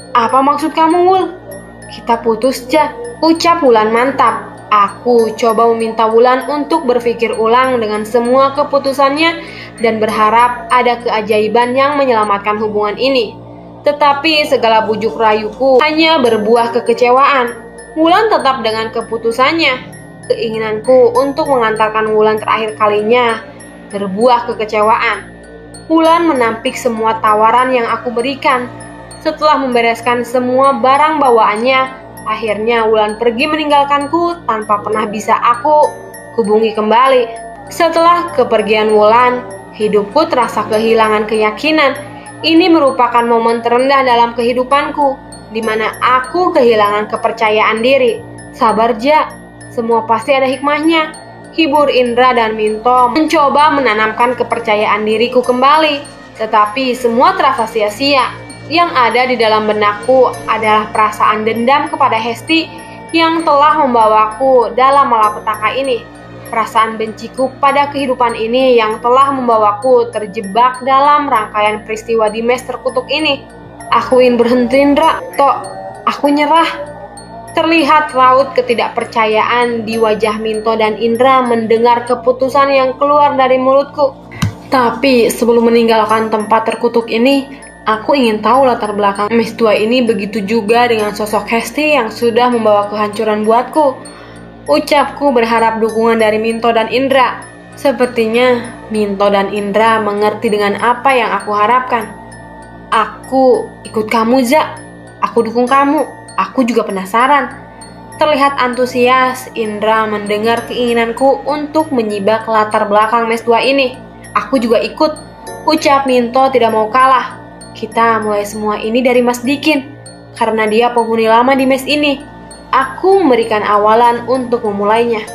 Apa maksud kamu, Wul? Kita putus, Ja, ucap Wulan mantap. Aku coba meminta Wulan untuk berpikir ulang dengan semua keputusannya dan berharap ada keajaiban yang menyelamatkan hubungan ini. Tetapi segala bujuk rayuku hanya berbuah kekecewaan. Wulan tetap dengan keputusannya. Keinginanku untuk mengantarkan Wulan terakhir kalinya berbuah kekecewaan. Wulan menampik semua tawaran yang aku berikan. Setelah membereskan semua barang bawaannya, akhirnya Wulan pergi meninggalkanku tanpa pernah bisa aku hubungi kembali. Setelah kepergian Wulan, hidupku terasa kehilangan keyakinan. Ini merupakan momen terendah dalam kehidupanku, di mana aku kehilangan kepercayaan diri. Sabar, Ja, semua pasti ada hikmahnya. Hibur Indra dan Minto mencoba menanamkan kepercayaan diriku kembali, tetapi semua terasa sia-sia. Yang ada di dalam benakku adalah perasaan dendam kepada Hesti yang telah membawaku dalam malapetaka ini. Perasaan benciku pada kehidupan ini yang telah membawaku terjebak dalam rangkaian peristiwa di mes terkutuk ini. Aku ingin berhenti, Indra. Tok, aku nyerah. Terlihat raut ketidakpercayaan di wajah Minto dan Indra mendengar keputusan yang keluar dari mulutku. Tapi sebelum meninggalkan tempat terkutuk ini, aku ingin tahu latar belakang mes tua ini, begitu juga dengan sosok Hesti yang sudah membawa kehancuran buatku. Ucapku berharap dukungan dari Minto dan Indra. Sepertinya Minto dan Indra mengerti dengan apa yang aku harapkan. Aku ikut kamu, Za. Aku dukung kamu. Aku juga penasaran. Terlihat antusias Indra mendengar keinginanku untuk menyibak latar belakang mes tua ini. Aku juga ikut. Ucap Minto tidak mau kalah. Kita mulai semua ini dari Mas Dikin, karena dia penghuni lama di mes ini. Aku memberikan awalan untuk memulainya.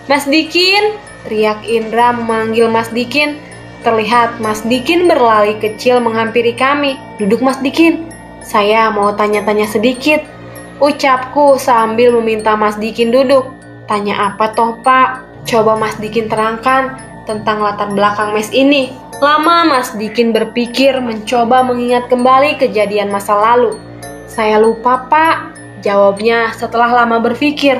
Mas Dikin, teriak Indra memanggil Mas Dikin. Terlihat Mas Dikin berlari kecil menghampiri kami. Duduk, Mas Dikin. Saya mau tanya-tanya sedikit. Ucapku sambil meminta Mas Dikin duduk. Tanya apa toh, Pak? Coba Mas Dikin terangkan tentang latar belakang mes ini. Lama Mas Dikin berpikir mencoba mengingat kembali kejadian masa lalu. Saya lupa, Pak, jawabnya setelah lama berpikir.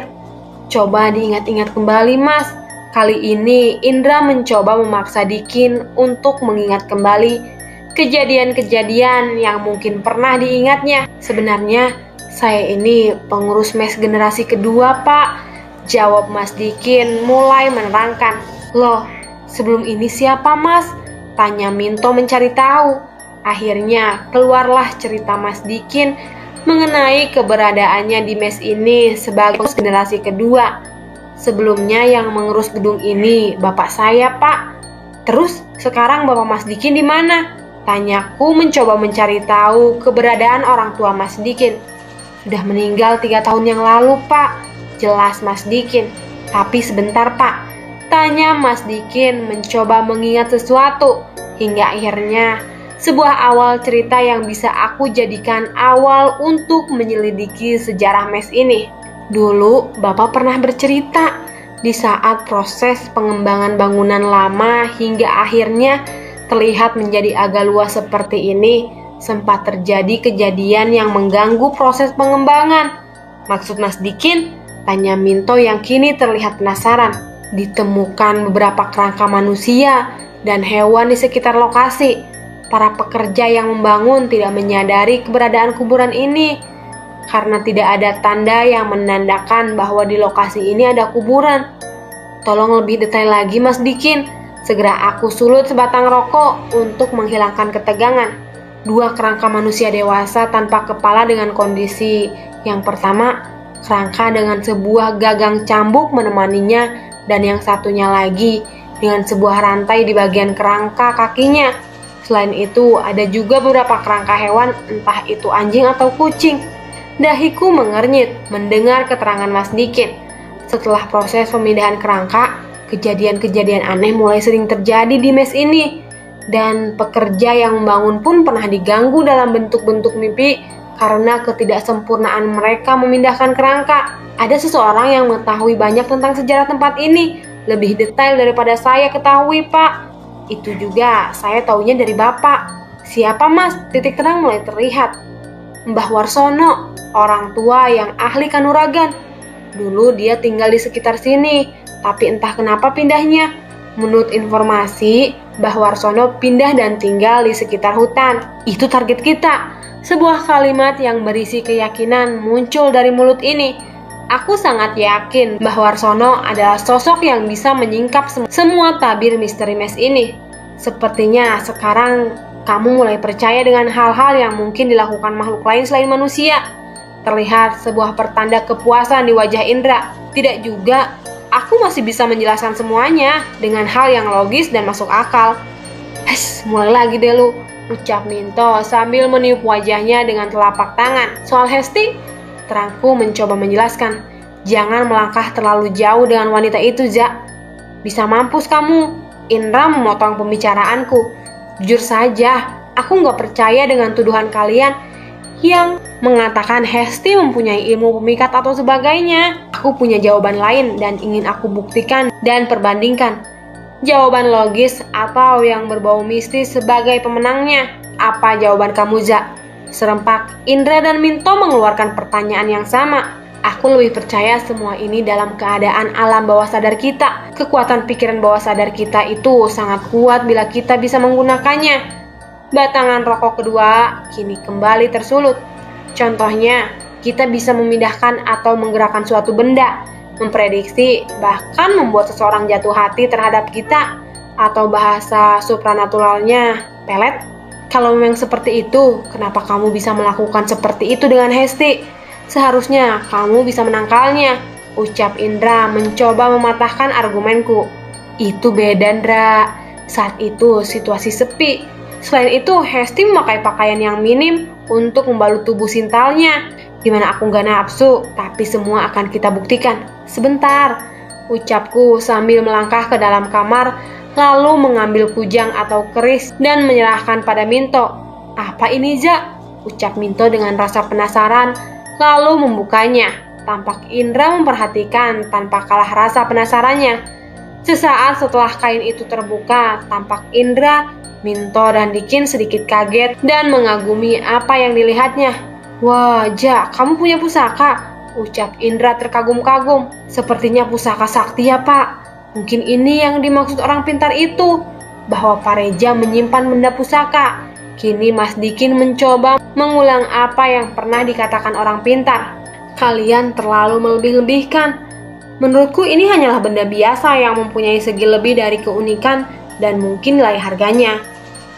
Coba diingat-ingat kembali, Mas. Kali ini Indra mencoba memaksa Dikin untuk mengingat kembali kejadian-kejadian yang mungkin pernah diingatnya. Sebenarnya saya ini pengurus mes generasi kedua, Pak, jawab Mas Dikin mulai menerangkan. Loh, sebelum ini siapa, Mas? Tanya Minto mencari tahu. Akhirnya keluarlah cerita Mas Dikin mengenai keberadaannya di mes ini sebagai generasi kedua. Sebelumnya yang mengurus gedung ini bapak saya, Pak. Terus sekarang bapak Mas Dikin di mana? Tanyaku mencoba mencari tahu keberadaan orang tua Mas Dikin. Sudah meninggal 3 tahun yang lalu, Pak, jelas Mas Dikin. Tapi sebentar, Pak, tanya Mas Dikin mencoba mengingat sesuatu, hingga akhirnya Sebuah awal cerita yang bisa aku jadikan awal untuk menyelidiki sejarah mes ini. Dulu, Bapak pernah bercerita di saat proses pengembangan bangunan lama hingga akhirnya terlihat menjadi agak luas seperti ini, sempat terjadi kejadian yang mengganggu proses pengembangan. Maksud Mas Dikin? Tanya Minto yang kini terlihat penasaran. Ditemukan beberapa kerangka manusia dan hewan di sekitar lokasi. Para pekerja yang membangun tidak menyadari keberadaan kuburan ini karena tidak ada tanda yang menandakan bahwa di lokasi ini ada kuburan. Tolong lebih detail lagi Mas Dikin. Segera aku sulut sebatang rokok untuk menghilangkan ketegangan. 2 kerangka manusia dewasa tanpa kepala dengan kondisi yang pertama, kerangka dengan sebuah gagang cambuk menemaninya, dan yang satunya lagi dengan sebuah rantai di bagian kerangka kakinya. Selain itu, ada juga beberapa kerangka hewan, entah itu anjing atau kucing. Dahiku mengernyit mendengar keterangan Mas Dikin. Setelah proses pemindahan kerangka, kejadian-kejadian aneh mulai sering terjadi di mes ini. Dan pekerja yang membangun pun pernah diganggu dalam bentuk-bentuk mimpi karena ketidaksempurnaan mereka memindahkan kerangka. Ada seseorang yang mengetahui banyak tentang sejarah tempat ini, lebih detail daripada saya ketahui, Pak. Itu juga saya taunya dari Bapak. Siapa Mas? Titik terang mulai terlihat. Mbah Warsono, orang tua yang ahli kanuragan. Dulu dia tinggal di sekitar sini, tapi entah kenapa pindahnya. Menurut informasi, Mbah Warsono pindah dan tinggal di sekitar hutan. Itu target kita. Sebuah kalimat yang berisi keyakinan muncul dari mulut ini. Aku sangat yakin bahwa Warsono adalah sosok yang bisa menyingkap semua tabir misteri mes ini. Sepertinya sekarang kamu mulai percaya dengan hal-hal yang mungkin dilakukan makhluk lain selain manusia. Terlihat sebuah pertanda kepuasan di wajah Indra. Tidak juga, aku masih bisa menjelaskan semuanya dengan hal yang logis dan masuk akal. Mulai lagi deh lu, ucap Minto sambil meniup wajahnya dengan telapak tangan. Soal Hesti, terangku mencoba menjelaskan. Jangan melangkah terlalu jauh dengan wanita itu, Za. Bisa mampus kamu. Indra memotong pembicaraanku. Jujur saja, aku nggak percaya dengan tuduhan kalian yang mengatakan Hesti mempunyai ilmu pemikat atau sebagainya. Aku punya jawaban lain dan ingin aku buktikan dan perbandingkan. Jawaban logis atau yang berbau mistis sebagai pemenangnya. Apa jawaban kamu, Za? Serempak Indra dan Minto mengeluarkan pertanyaan yang sama. Aku lebih percaya semua ini dalam keadaan alam bawah sadar kita. Kekuatan pikiran bawah sadar kita itu sangat kuat bila kita bisa menggunakannya. Batangan rokok kedua kini kembali tersulut. Contohnya, kita bisa memindahkan atau menggerakkan suatu benda, memprediksi, bahkan membuat seseorang jatuh hati terhadap kita, atau bahasa supranaturalnya, pelet. Kalau memang seperti itu, kenapa kamu bisa melakukan seperti itu dengan Hesti? Seharusnya kamu bisa menangkalnya, ucap Indra mencoba mematahkan argumenku. Itu beda, Ndra. Saat itu situasi sepi. Selain itu, Hesti memakai pakaian yang minim untuk membalut tubuh sintalnya. Dimana aku gak nafsu, tapi semua akan kita buktikan. Sebentar, ucapku sambil melangkah ke dalam kamar, lalu mengambil kujang atau keris dan menyerahkan pada Minto. Apa ini, Za? Ucap Minto dengan rasa penasaran, lalu membukanya. Tampak Indra memperhatikan tanpa kalah rasa penasarannya. Sesaat setelah kain itu terbuka, tampak Indra, Minto, dan Dikin sedikit kaget dan mengagumi apa yang dilihatnya. Wah, Ja, kamu punya pusaka? Ucap Indra terkagum-kagum. Sepertinya pusaka sakti ya, Pak. Mungkin ini yang dimaksud orang pintar itu, bahwa Pak Reja menyimpan benda pusaka. Kini Mas Dikin mencoba mengulang apa yang pernah dikatakan orang pintar. Kalian terlalu melebih-lebihkan. Menurutku ini hanyalah benda biasa yang mempunyai segi lebih dari keunikan dan mungkin nilai harganya.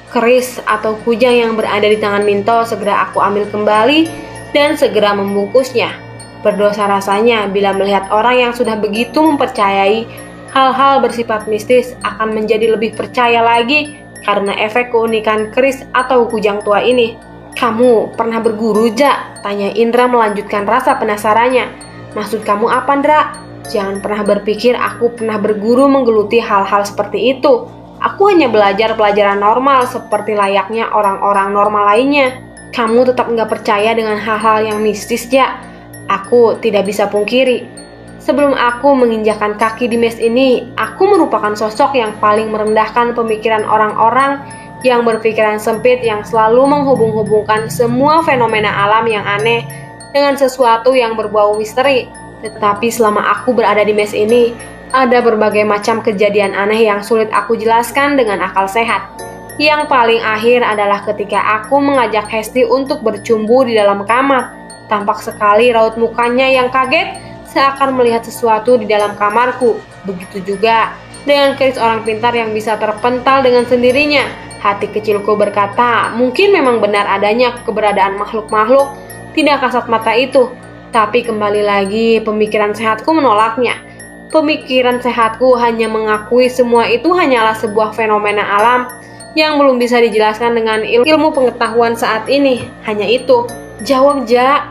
Keris atau kujang yang berada di tangan Minto segera aku ambil kembali dan segera membungkusnya. Berdosa rasanya bila melihat orang yang sudah begitu mempercayai hal-hal bersifat mistis akan menjadi lebih percaya lagi karena efek keunikan keris atau kujang tua ini. Kamu pernah berguru, Ja? Tanya Indra melanjutkan rasa penasarannya. Maksud kamu apa, Ndra? Jangan pernah berpikir aku pernah berguru menggeluti hal-hal seperti itu. Aku Aku hanya belajar pelajaran normal seperti layaknya orang-orang normal lainnya. Kamu tetap nggak percaya dengan hal-hal yang mistis, Ja? Aku tidak bisa pungkiri. Sebelum aku menginjakan kaki di mes ini, aku merupakan sosok yang paling merendahkan pemikiran orang-orang yang berpikiran sempit yang selalu menghubung-hubungkan semua fenomena alam yang aneh dengan sesuatu yang berbau misteri. Tetapi selama aku berada di mes ini, ada berbagai macam kejadian aneh yang sulit aku jelaskan dengan akal sehat. Yang paling akhir adalah ketika aku mengajak Hesti untuk bercumbu di dalam kamar. Tampak sekali raut mukanya yang kaget, seakan melihat sesuatu di dalam kamarku. Begitu juga dengan keris orang pintar yang bisa terpental dengan sendirinya. Hati kecilku berkata, mungkin memang benar adanya keberadaan makhluk-makhluk tidak kasat mata itu. Tapi kembali lagi, pemikiran sehatku menolaknya. Pemikiran sehatku hanya mengakui semua itu hanyalah sebuah fenomena alam yang belum bisa dijelaskan dengan ilmu pengetahuan saat ini. Hanya itu. Jawab, Ja.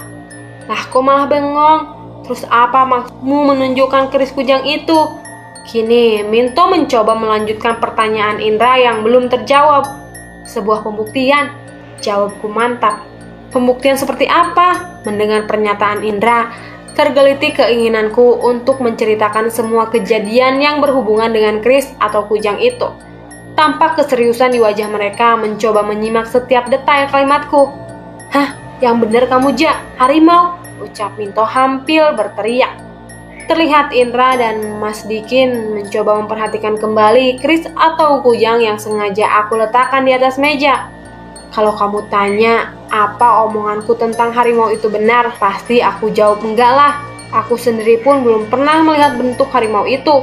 Lah, kok malah bengong? Terus apa maksudmu menunjukkan keris kujang itu? Kini, Minto mencoba melanjutkan pertanyaan Indra yang belum terjawab. Sebuah pembuktian. Jawabku mantap. Pembuktian seperti apa? Mendengar pernyataan Indra, tergelitik keinginanku untuk menceritakan semua kejadian yang berhubungan dengan keris atau kujang itu. Tampak keseriusan di wajah mereka mencoba menyimak setiap detail kalimatku. Hah? Yang benar kamu, Ja, harimau, ucap Minto hampir berteriak. Terlihat Indra dan Mas Dikin mencoba memperhatikan kembali keris atau kujang yang sengaja aku letakkan di atas meja. Kalau kamu tanya apa omonganku tentang harimau itu benar, pasti aku jawab enggak lah. Aku sendiri pun belum pernah melihat bentuk harimau itu.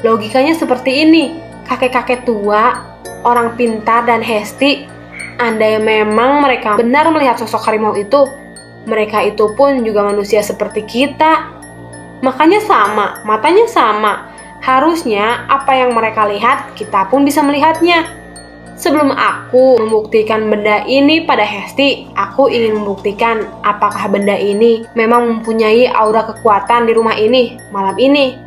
Logikanya seperti ini. Kakek-kakek tua, orang pintar, dan Hesti, andai memang mereka benar melihat sosok harimau itu, mereka itu pun juga manusia seperti kita. Makanya sama, matanya sama. Harusnya apa yang mereka lihat, kita pun bisa melihatnya. Sebelum aku membuktikan benda ini pada Hesti, aku ingin membuktikan apakah benda ini memang mempunyai aura kekuatan di rumah ini malam ini.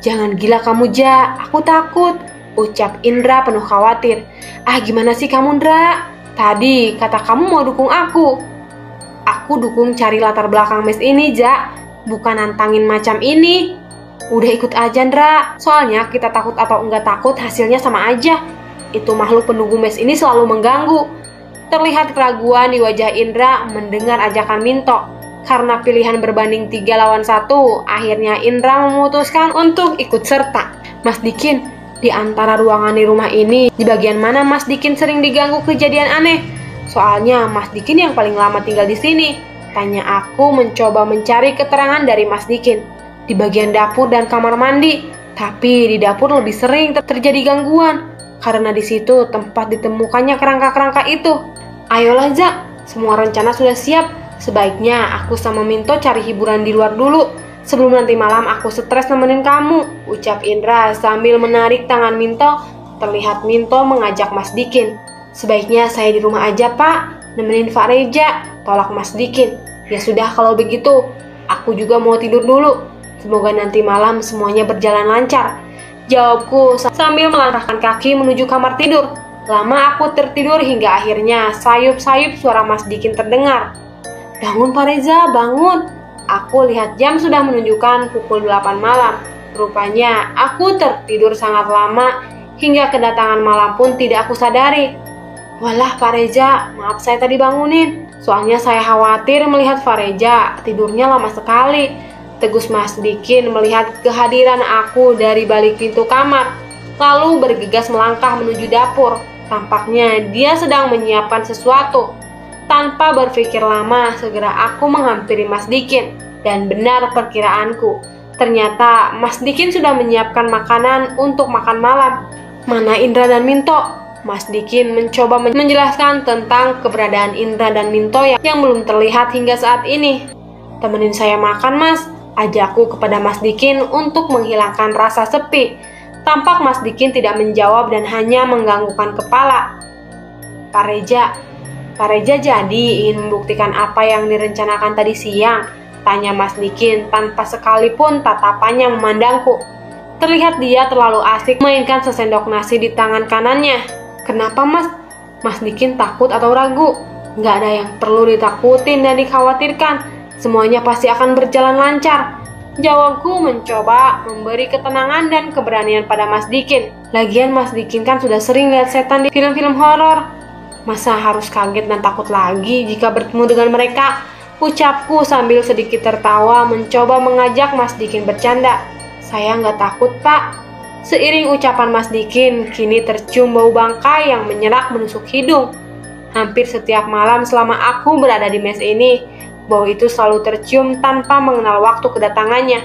Jangan gila kamu, Ja, aku takut, ucap Indra penuh khawatir. Ah, gimana sih kamu, Indra? Tadi kata kamu mau dukung aku. Aku dukung cari latar belakang mes ini, Ja, bukan nantangin macam ini. Udah ikut aja, Indra. Soalnya kita takut atau enggak takut hasilnya sama aja. Itu makhluk penunggu mes ini selalu mengganggu. Terlihat keraguan di wajah Indra mendengar ajakan Minto. Karena pilihan berbanding 3 lawan 1, akhirnya Indra memutuskan untuk ikut serta. Mas Dikin, di antara ruangan di rumah ini, di bagian mana Mas Dikin sering diganggu kejadian aneh? Soalnya Mas Dikin yang paling lama tinggal di sini. Tanya aku mencoba mencari keterangan dari Mas Dikin. Di bagian dapur dan kamar mandi. Tapi di dapur lebih sering terjadi gangguan. Karena di situ tempat ditemukannya kerangka-kerangka itu. Ayolah, Zak, semua rencana sudah siap. Sebaiknya aku sama Minto cari hiburan di luar dulu. Sebelum nanti malam aku stres nemenin kamu, ucap Indra sambil menarik tangan Minto. Terlihat Minto mengajak Mas Dikin. Sebaiknya saya di rumah aja, Pak, nemenin Pak Reja, tolak Mas Dikin. Ya sudah kalau begitu, aku juga mau tidur dulu. Semoga nanti malam semuanya berjalan lancar, jawabku sambil melangkahkan kaki menuju kamar tidur. Lama aku tertidur hingga akhirnya sayup-sayup suara Mas Dikin terdengar. Bangun Pak Reza, bangun. Aku lihat jam sudah menunjukkan pukul 8 malam. Rupanya aku tertidur sangat lama hingga kedatangan malam pun tidak aku sadari. Walah Pak Reza, maaf saya tadi bangunin. Soalnya saya khawatir melihat Pak Reza tidurnya lama sekali. Tegus Mas Dikin melihat kehadiran aku dari balik pintu kamar, lalu bergegas melangkah menuju dapur. Tampaknya dia sedang menyiapkan sesuatu. Tanpa berpikir lama, segera aku menghampiri Mas Dikin. Dan benar perkiraanku, ternyata Mas Dikin sudah menyiapkan makanan untuk makan malam. Mana Indra dan Minto? Mas Dikin mencoba menjelaskan tentang keberadaan Indra dan Minto yang belum terlihat hingga saat ini. Temenin saya makan, Mas, ajakku kepada Mas Dikin untuk menghilangkan rasa sepi. Tampak Mas Dikin tidak menjawab dan hanya menganggukkan kepala. Pak Reja jadi ingin membuktikan apa yang direncanakan tadi siang, tanya Mas Dikin tanpa sekalipun tatapannya memandangku. Terlihat dia terlalu asik mainkan sesendok nasi di tangan kanannya. Kenapa Mas? Mas Dikin takut atau ragu? Nggak ada yang perlu ditakutin dan dikhawatirkan. Semuanya pasti akan berjalan lancar. Jawabku mencoba memberi ketenangan dan keberanian pada Mas Dikin. Lagian Mas Dikin kan sudah sering lihat setan di film-film horor. Masa harus kaget dan takut lagi jika bertemu dengan mereka? Ucapku sambil sedikit tertawa mencoba mengajak Mas Dikin bercanda. Saya nggak takut, Pak. Seiring ucapan Mas Dikin, kini tercium bau bangkai yang menyerak menusuk hidung. Hampir setiap malam selama aku berada di mes ini, bau itu selalu tercium tanpa mengenal waktu kedatangannya.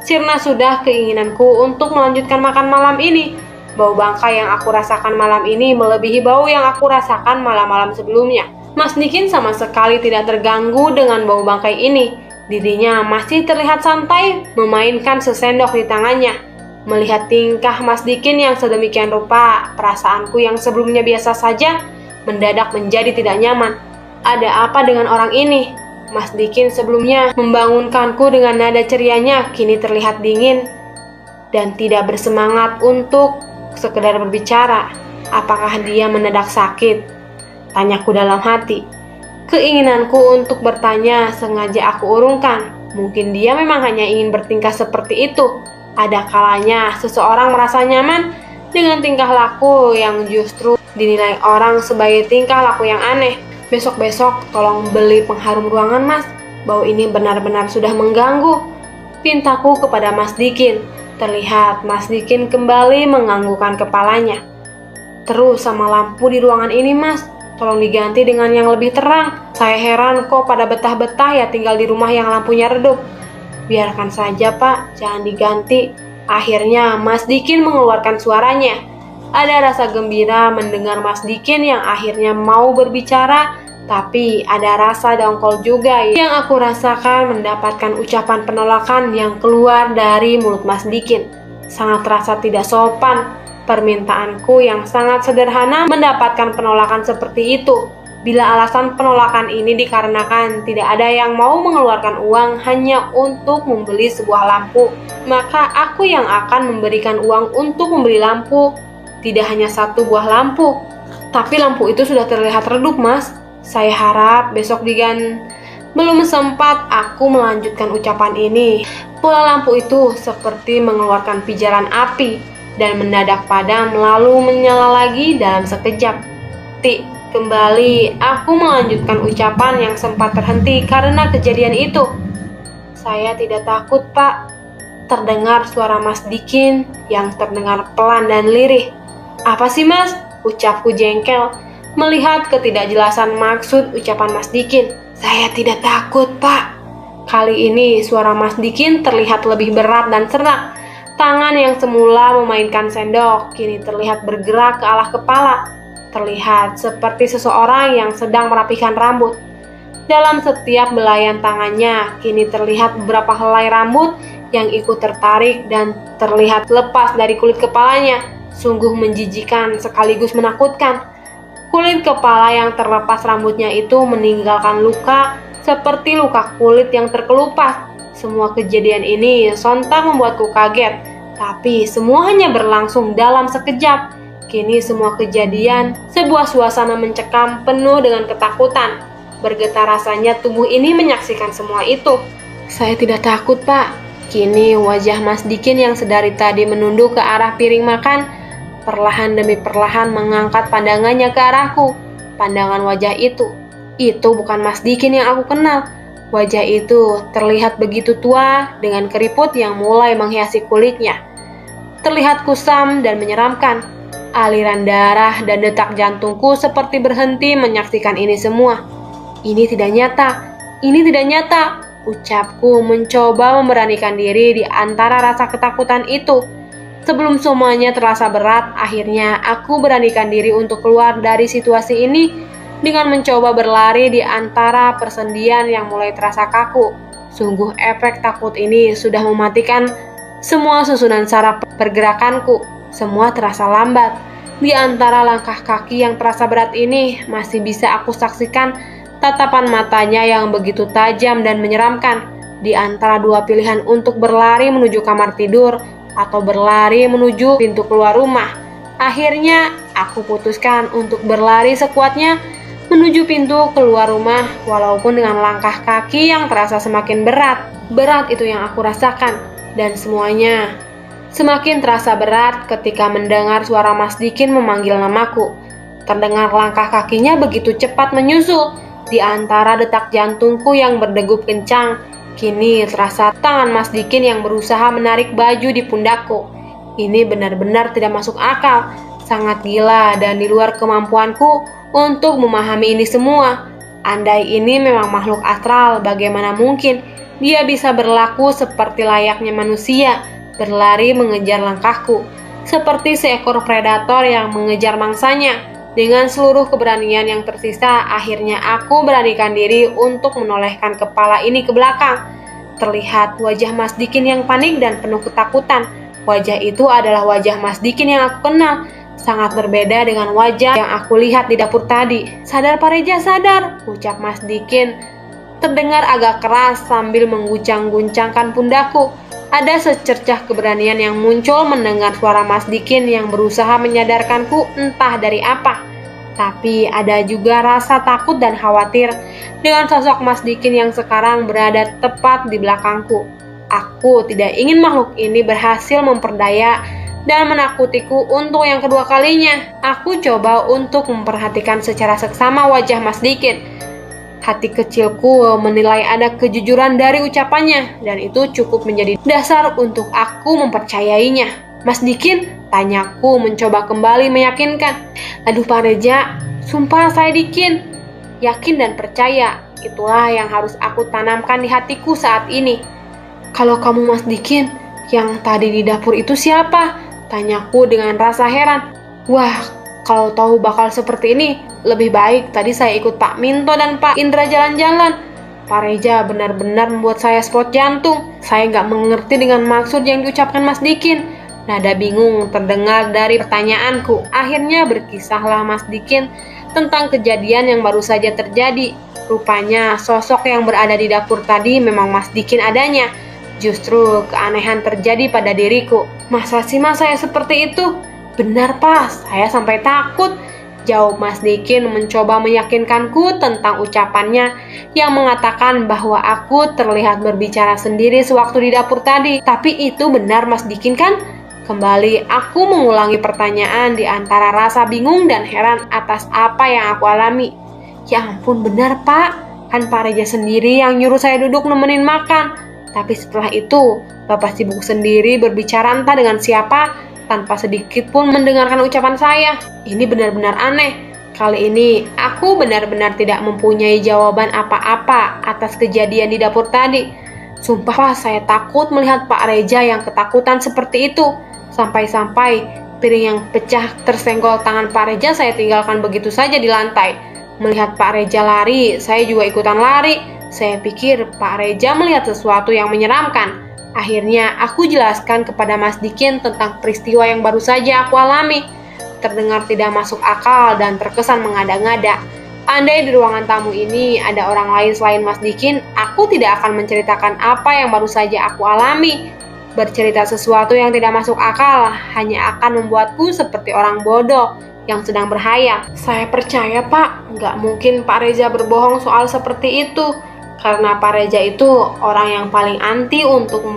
Sirna sudah keinginanku untuk melanjutkan makan malam ini. Bau bangkai yang aku rasakan malam ini melebihi bau yang aku rasakan malam-malam sebelumnya. Mas Dikin sama sekali tidak terganggu dengan bau bangkai ini. Dirinya masih terlihat santai memainkan sesendok di tangannya. Melihat tingkah Mas Dikin yang sedemikian rupa, perasaanku yang sebelumnya biasa saja mendadak menjadi tidak nyaman. Ada apa dengan orang ini? Mas Dikin sebelumnya membangunkanku dengan nada cerianya, kini terlihat dingin dan tidak bersemangat untuk sekedar berbicara. Apakah dia mendadak sakit? Tanyaku dalam hati. Keinginanku untuk bertanya sengaja aku urungkan. Mungkin dia memang hanya ingin bertingkah seperti itu. Ada kalanya seseorang merasa nyaman dengan tingkah laku yang justru dinilai orang sebagai tingkah laku yang aneh. Besok-besok tolong beli pengharum ruangan, Mas. Bau ini benar-benar sudah mengganggu. Pintaku kepada Mas Dikin. Terlihat Mas Dikin kembali menganggukkan kepalanya. Terus sama lampu di ruangan ini, Mas. Tolong diganti dengan yang lebih terang. Saya heran kok pada betah-betah ya tinggal di rumah yang lampunya redup. Biarkan saja, Pak, jangan diganti. Akhirnya Mas Dikin mengeluarkan suaranya. Ada rasa gembira mendengar Mas Dikin yang akhirnya mau berbicara, tapi ada rasa dongkol juga yang aku rasakan mendapatkan ucapan penolakan yang keluar dari mulut Mas Dikin. Sangat terasa tidak sopan. Permintaanku yang sangat sederhana mendapatkan penolakan seperti itu. Bila alasan penolakan ini dikarenakan tidak ada yang mau mengeluarkan uang hanya untuk membeli sebuah lampu, maka aku yang akan memberikan uang untuk membeli lampu. Tidak hanya satu buah lampu, tapi lampu itu sudah terlihat redup, Mas. Saya harap besok diganti. Belum sempat aku melanjutkan ucapan ini, bola lampu itu seperti mengeluarkan pijaran api dan mendadak padam lalu menyala lagi dalam sekejap. Kembali aku melanjutkan ucapan yang sempat terhenti karena kejadian itu. Saya tidak takut, Pak. Terdengar suara Mas Dikin yang terdengar pelan dan lirih. Apa sih, Mas? Ucapku jengkel melihat ketidakjelasan maksud ucapan Mas Dikin. Saya tidak takut, Pak. Kali ini suara Mas Dikin terlihat lebih berat dan serak. Tangan yang semula memainkan sendok kini terlihat bergerak ke arah kepala. Terlihat seperti seseorang yang sedang merapikan rambut. Dalam setiap belayan tangannya kini terlihat beberapa helai rambut yang ikut tertarik dan terlihat lepas dari kulit kepalanya. Sungguh menjijikan sekaligus menakutkan. Kulit kepala yang terlepas rambutnya itu meninggalkan luka seperti luka kulit yang terkelupas. Semua kejadian ini sontak membuatku kaget, tapi semua hanya berlangsung dalam sekejap. Kini semua kejadian, sebuah suasana mencekam penuh dengan ketakutan. Bergetar rasanya tubuh ini menyaksikan semua itu. Saya tidak takut, Pak. Kini wajah Mas Dikin yang sedari tadi menunduk ke arah piring makan, perlahan demi perlahan mengangkat pandangannya ke arahku. Pandangan wajah itu bukan Mas Dikin yang aku kenal. Wajah itu terlihat begitu tua dengan keriput yang mulai menghiasi kulitnya. Terlihat kusam dan menyeramkan. Aliran darah dan detak jantungku seperti berhenti menyaksikan ini semua. Ini tidak nyata, ucapku mencoba memberanikan diri di antara rasa ketakutan itu. Sebelum semuanya terasa berat, akhirnya aku beranikan diri untuk keluar dari situasi ini dengan mencoba berlari di antara persendian yang mulai terasa kaku. Sungguh efek takut ini sudah mematikan semua susunan saraf pergerakanku. Semua terasa lambat. Di antara langkah kaki yang terasa berat ini, masih bisa aku saksikan tatapan matanya yang begitu tajam dan menyeramkan. Di antara dua pilihan untuk berlari menuju kamar tidur atau berlari menuju pintu keluar rumah. Akhirnya, aku putuskan untuk berlari sekuatnya menuju pintu keluar rumah walaupun dengan langkah kaki yang terasa semakin berat. Berat itu yang aku rasakan, dan semuanya semakin terasa berat ketika mendengar suara Mas Dikin memanggil namaku. Terdengar langkah kakinya begitu cepat menyusul. Di antara detak jantungku yang berdegup kencang, kini terasa tangan Mas Dikin yang berusaha menarik baju di pundakku. Ini benar-benar tidak masuk akal, sangat gila dan di luar kemampuanku untuk memahami ini semua. Andai ini memang makhluk astral, bagaimana mungkin dia bisa berlaku seperti layaknya manusia, berlari mengejar langkahku, seperti seekor predator yang mengejar mangsanya. Dengan seluruh keberanian yang tersisa, akhirnya aku beranikan diri untuk menolehkan kepala ini ke belakang. Terlihat wajah Mas Dikin yang panik dan penuh ketakutan. Wajah itu adalah wajah Mas Dikin yang aku kenal, sangat berbeda dengan wajah yang aku lihat di dapur tadi. "Sadar Pak Reja, sadar!" ucap Mas Dikin. Terdengar agak keras sambil mengguncang-guncangkan pundakku. Ada secercah keberanian yang muncul mendengar suara Mas Dikin yang berusaha menyadarkanku entah dari apa. Tapi ada juga rasa takut dan khawatir dengan sosok Mas Dikin yang sekarang berada tepat di belakangku. Aku tidak ingin makhluk ini berhasil memperdaya dan menakutiku untuk yang kedua kalinya. Aku coba untuk memperhatikan secara seksama wajah Mas Dikin. Hati kecilku menilai ada kejujuran dari ucapannya, dan itu cukup menjadi dasar untuk aku mempercayainya. "Mas Dikin?" tanyaku mencoba kembali meyakinkan. "Aduh Pak Reja, sumpah saya Dikin. Yakin dan percaya, itulah yang harus aku tanamkan di hatiku saat ini." "Kalau kamu Mas Dikin, yang tadi di dapur itu siapa?" tanyaku dengan rasa heran. Wah, kalau tahu bakal seperti ini, lebih baik tadi saya ikut Pak Minto dan Pak Indra jalan-jalan. Pak Reja benar-benar membuat saya spot jantung. Saya nggak mengerti dengan maksud yang diucapkan Mas Dikin. Nada bingung terdengar dari pertanyaanku. Akhirnya berkisahlah Mas Dikin tentang kejadian yang baru saja terjadi. Rupanya sosok yang berada di dapur tadi memang Mas Dikin adanya. Justru keanehan terjadi pada diriku. "Masa sih Mas saya seperti itu?" "Benar Pas, saya sampai takut," jawab Mas Dikin mencoba meyakinkanku tentang ucapannya yang mengatakan bahwa aku terlihat berbicara sendiri sewaktu di dapur tadi. "Tapi itu benar Mas Dikin kan?" Kembali aku mengulangi pertanyaan di antara rasa bingung dan heran atas apa yang aku alami. "Ya ampun benar Pak, kan Pak Reja sendiri yang nyuruh saya duduk nemenin makan. Tapi setelah itu, Bapak sibuk sendiri berbicara entah dengan siapa, tanpa sedikit pun mendengarkan ucapan saya. Ini benar-benar aneh. Kali ini, aku benar-benar tidak mempunyai jawaban apa-apa atas kejadian di dapur tadi. Sumpah, saya takut melihat Pak Reja yang ketakutan seperti itu. Sampai-sampai piring yang pecah tersenggol tangan Pak Reja saya tinggalkan begitu saja di lantai. Melihat Pak Reja lari, saya juga ikutan lari. Saya pikir Pak Reja melihat sesuatu yang menyeramkan. Akhirnya aku jelaskan kepada Mas Dikin tentang peristiwa yang baru saja aku alami. Terdengar tidak masuk akal dan terkesan mengada-ngada. Andai di ruangan tamu ini ada orang lain selain Mas Dikin, aku tidak akan menceritakan apa yang baru saja aku alami. Bercerita sesuatu yang tidak masuk akal hanya akan membuatku seperti orang bodoh yang sedang berhayal. Saya percaya Pak, nggak mungkin Pak Reza berbohong soal seperti itu. Karena Pak Reza itu orang yang paling anti untuk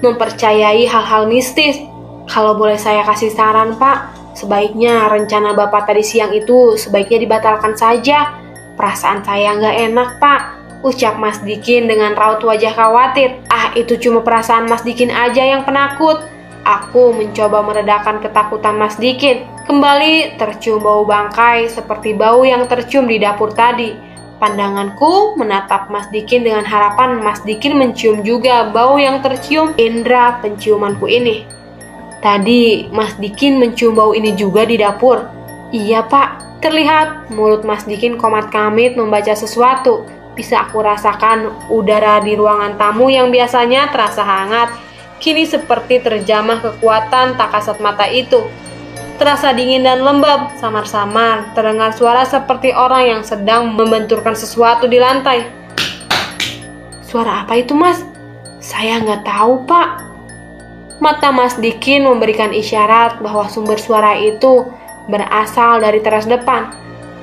mempercayai hal-hal mistis. Kalau boleh saya kasih saran Pak, sebaiknya rencana Bapak tadi siang itu sebaiknya dibatalkan saja. Perasaan saya nggak enak Pak, ucap Mas Dikin dengan raut wajah khawatir. Ah, itu cuma perasaan Mas Dikin aja yang penakut. Aku mencoba meredakan ketakutan Mas Dikin. Kembali tercium bau bangkai seperti bau yang tercium di dapur tadi. Pandanganku menatap Mas Dikin dengan harapan Mas Dikin mencium juga bau yang tercium indera penciumanku ini. Tadi Mas Dikin mencium bau ini juga di dapur. Iya Pak, terlihat mulut Mas Dikin komat kamit membaca sesuatu. Bisa aku rasakan udara di ruangan tamu yang biasanya terasa hangat, kini seperti terjamah kekuatan tak kasat mata itu. Terasa dingin dan lembab, samar-samar terdengar suara seperti orang yang sedang membenturkan sesuatu di lantai. Suara apa itu Mas? Saya nggak tahu Pak. Mata Mas Dikin memberikan isyarat bahwa sumber suara itu berasal dari teras depan.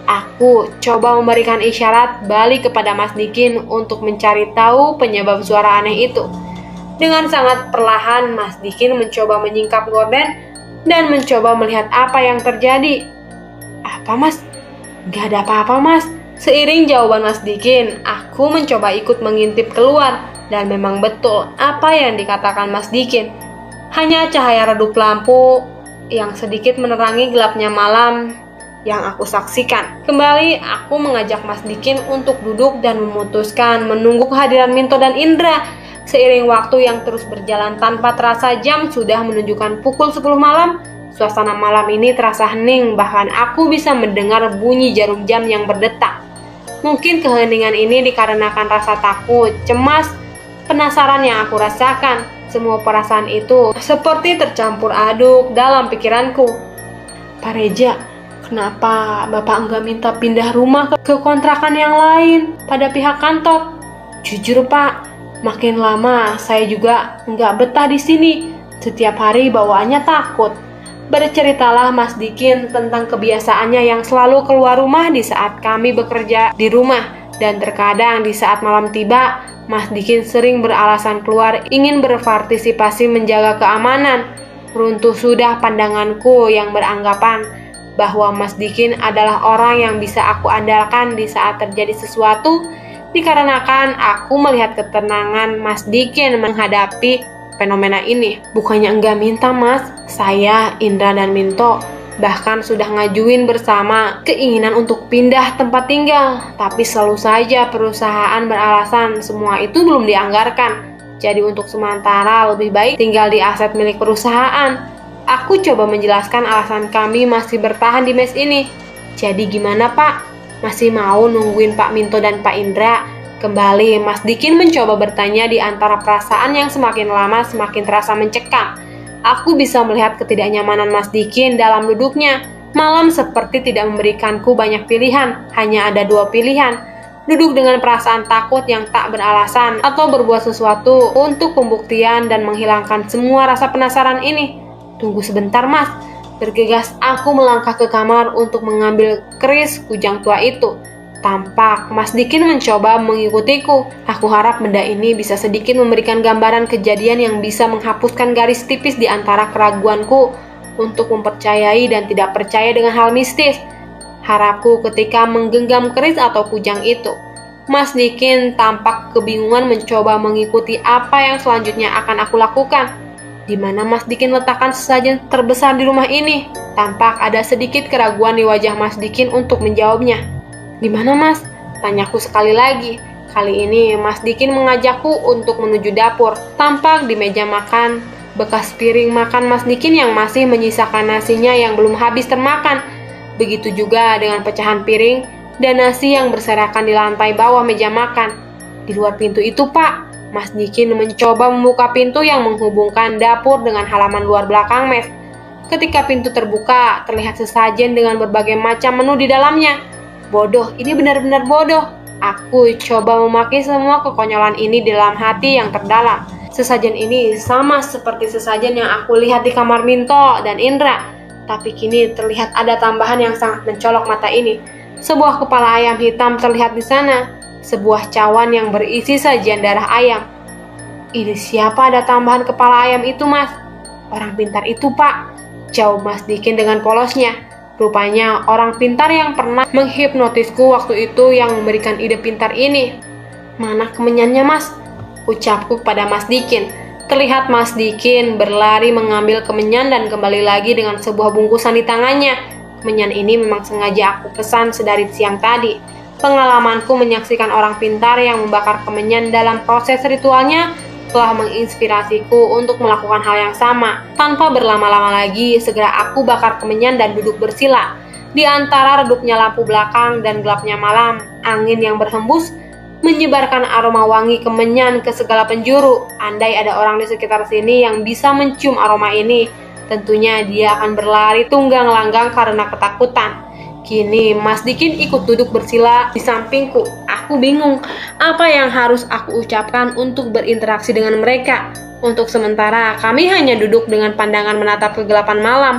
Aku coba memberikan isyarat balik kepada Mas Dikin untuk mencari tahu penyebab suara aneh itu. Dengan sangat perlahan, Mas Dikin mencoba menyingkap gorden dan mencoba melihat apa yang terjadi. Apa Mas? Gak ada apa-apa Mas. Seiring jawaban Mas Dikin, aku mencoba ikut mengintip keluar dan memang betul apa yang dikatakan Mas Dikin. Hanya cahaya redup lampu yang sedikit menerangi gelapnya malam yang aku saksikan. Kembali aku mengajak Mas Dikin untuk duduk dan memutuskan menunggu kehadiran Minto dan Indra. Seiring waktu yang terus berjalan tanpa terasa jam sudah menunjukkan pukul 10 malam. Suasana malam ini terasa hening, bahkan aku bisa mendengar bunyi jarum jam yang berdetak. Mungkin keheningan ini dikarenakan rasa takut, cemas, penasaran yang aku rasakan. Semua perasaan itu seperti tercampur aduk dalam pikiranku. Pak Reja, kenapa Bapak enggak minta pindah rumah ke kontrakan yang lain pada pihak kantor? Jujur Pak, makin lama saya juga enggak betah di sini. Setiap hari bawaannya takut. Berceritalah Mas Dikin tentang kebiasaannya yang selalu keluar rumah di saat kami bekerja di rumah. Dan terkadang di saat malam tiba, Mas Dikin sering beralasan keluar ingin berpartisipasi menjaga keamanan. Runtuh sudah pandanganku yang beranggapan bahwa Mas Dikin adalah orang yang bisa aku andalkan di saat terjadi sesuatu, dikarenakan aku melihat ketenangan Mas Dikin menghadapi fenomena ini. Bukannya enggak minta Mas, saya, Indra dan Minto bahkan sudah ngajuin bersama keinginan untuk pindah tempat tinggal, tapi selalu saja perusahaan beralasan semua itu belum dianggarkan. Jadi untuk sementara lebih baik tinggal di aset milik perusahaan. Aku coba menjelaskan alasan kami masih bertahan di mes ini. Jadi gimana Pak? Masih mau nungguin Pak Minto dan Pak Indra? Kembali Mas Dikin mencoba bertanya di antara perasaan yang semakin lama semakin terasa mencekam. Aku bisa melihat ketidaknyamanan Mas Dikin dalam duduknya. Malam seperti tidak memberikanku banyak pilihan, hanya ada 2 pilihan. Duduk dengan perasaan takut yang tak beralasan, atau berbuat sesuatu untuk pembuktian dan menghilangkan semua rasa penasaran ini. Tunggu sebentar Mas, bergegas aku melangkah ke kamar untuk mengambil keris kujang tua itu. Tampak Mas Dikin mencoba mengikutiku. Aku harap benda ini bisa sedikit memberikan gambaran kejadian yang bisa menghapuskan garis tipis di antara keraguanku untuk mempercayai dan tidak percaya dengan hal mistis. Harapku ketika menggenggam keris atau kujang itu. Mas Dikin tampak kebingungan mencoba mengikuti apa yang selanjutnya akan aku lakukan. Di mana Mas Dikin letakkan sesajen terbesar di rumah ini? Tampak ada sedikit keraguan di wajah Mas Dikin untuk menjawabnya. Di mana Mas? Tanyaku sekali lagi. Kali ini Mas Dikin mengajakku untuk menuju dapur. Tampak di meja makan bekas piring makan Mas Dikin yang masih menyisakan nasinya yang belum habis termakan. Begitu juga dengan pecahan piring dan nasi yang berserakan di lantai bawah meja makan. Di luar pintu itu Pak, Mas Dikin mencoba membuka pintu yang menghubungkan dapur dengan halaman luar belakang mes. Ketika pintu terbuka, terlihat sesajen dengan berbagai macam menu di dalamnya. Bodoh, ini benar-benar bodoh. Aku coba memaki semua kekonyolan ini dalam hati yang terdalam. Sesajen ini sama seperti sesajen yang aku lihat di kamar Minto dan Indra. Tapi kini terlihat ada tambahan yang sangat mencolok mata ini. Sebuah kepala ayam hitam terlihat di sana. Sebuah cawan yang berisi sajian darah ayam. Ini siapa ada tambahan kepala ayam itu Mas? Orang pintar itu Pak, jawab Mas Dikin dengan polosnya. Rupanya orang pintar yang pernah menghipnotisku waktu itu yang memberikan ide pintar ini. Mana kemenyannya Mas? Ucapku kepada Mas Dikin. Terlihat Mas Dikin berlari mengambil kemenyan dan kembali lagi dengan sebuah bungkusan di tangannya. Kemenyan ini memang sengaja aku pesan sedari siang tadi. Pengalamanku menyaksikan orang pintar yang membakar kemenyan dalam proses ritualnya telah menginspirasiku untuk melakukan hal yang sama. Tanpa berlama-lama lagi, segera aku bakar kemenyan dan duduk bersila. Di antara redupnya lampu belakang dan gelapnya malam, angin yang berhembus menyebarkan aroma wangi kemenyan ke segala penjuru. Andai ada orang di sekitar sini yang bisa mencium aroma ini, tentunya dia akan berlari tunggang langgang karena ketakutan. Kini Mas Dikin ikut duduk bersila di sampingku. Aku bingung apa yang harus aku ucapkan untuk berinteraksi dengan mereka. Untuk sementara, kami hanya duduk dengan pandangan menatap kegelapan malam.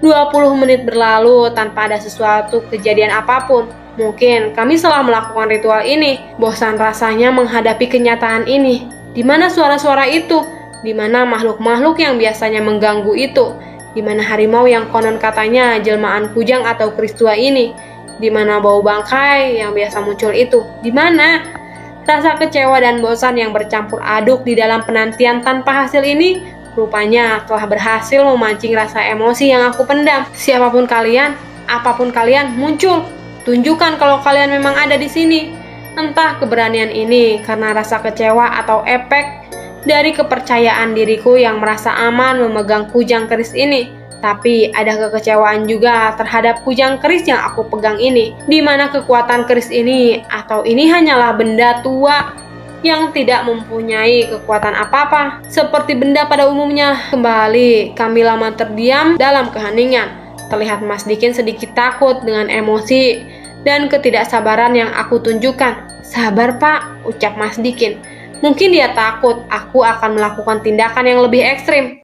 20 menit berlalu tanpa ada sesuatu kejadian apapun. Mungkin kami salah melakukan ritual ini. Bosan rasanya menghadapi kenyataan ini. Di mana suara-suara itu? Di mana makhluk-makhluk yang biasanya mengganggu itu? Di mana harimau yang konon katanya jelmaan kujang atau keris tua ini? Di mana bau bangkai yang biasa muncul itu? Di mana? Rasa kecewa dan bosan yang bercampur aduk di dalam penantian tanpa hasil ini rupanya telah berhasil memancing rasa emosi yang aku pendam. Siapapun kalian, apapun kalian, muncul. Tunjukkan kalau kalian memang ada di sini. Entah keberanian ini karena rasa kecewa atau efek dari kepercayaan diriku yang merasa aman memegang kujang keris ini. Tapi ada kekecewaan juga terhadap kujang keris yang aku pegang ini. Di mana kekuatan keris ini atau ini hanyalah benda tua yang tidak mempunyai kekuatan apa-apa. Seperti benda pada umumnya. Kembali kami lama terdiam dalam keheningan. Terlihat Mas Dikin sedikit takut dengan emosi dan ketidaksabaran yang aku tunjukkan. Sabar Pak, ucap Mas Dikin. Mungkin dia takut aku akan melakukan tindakan yang lebih ekstrim.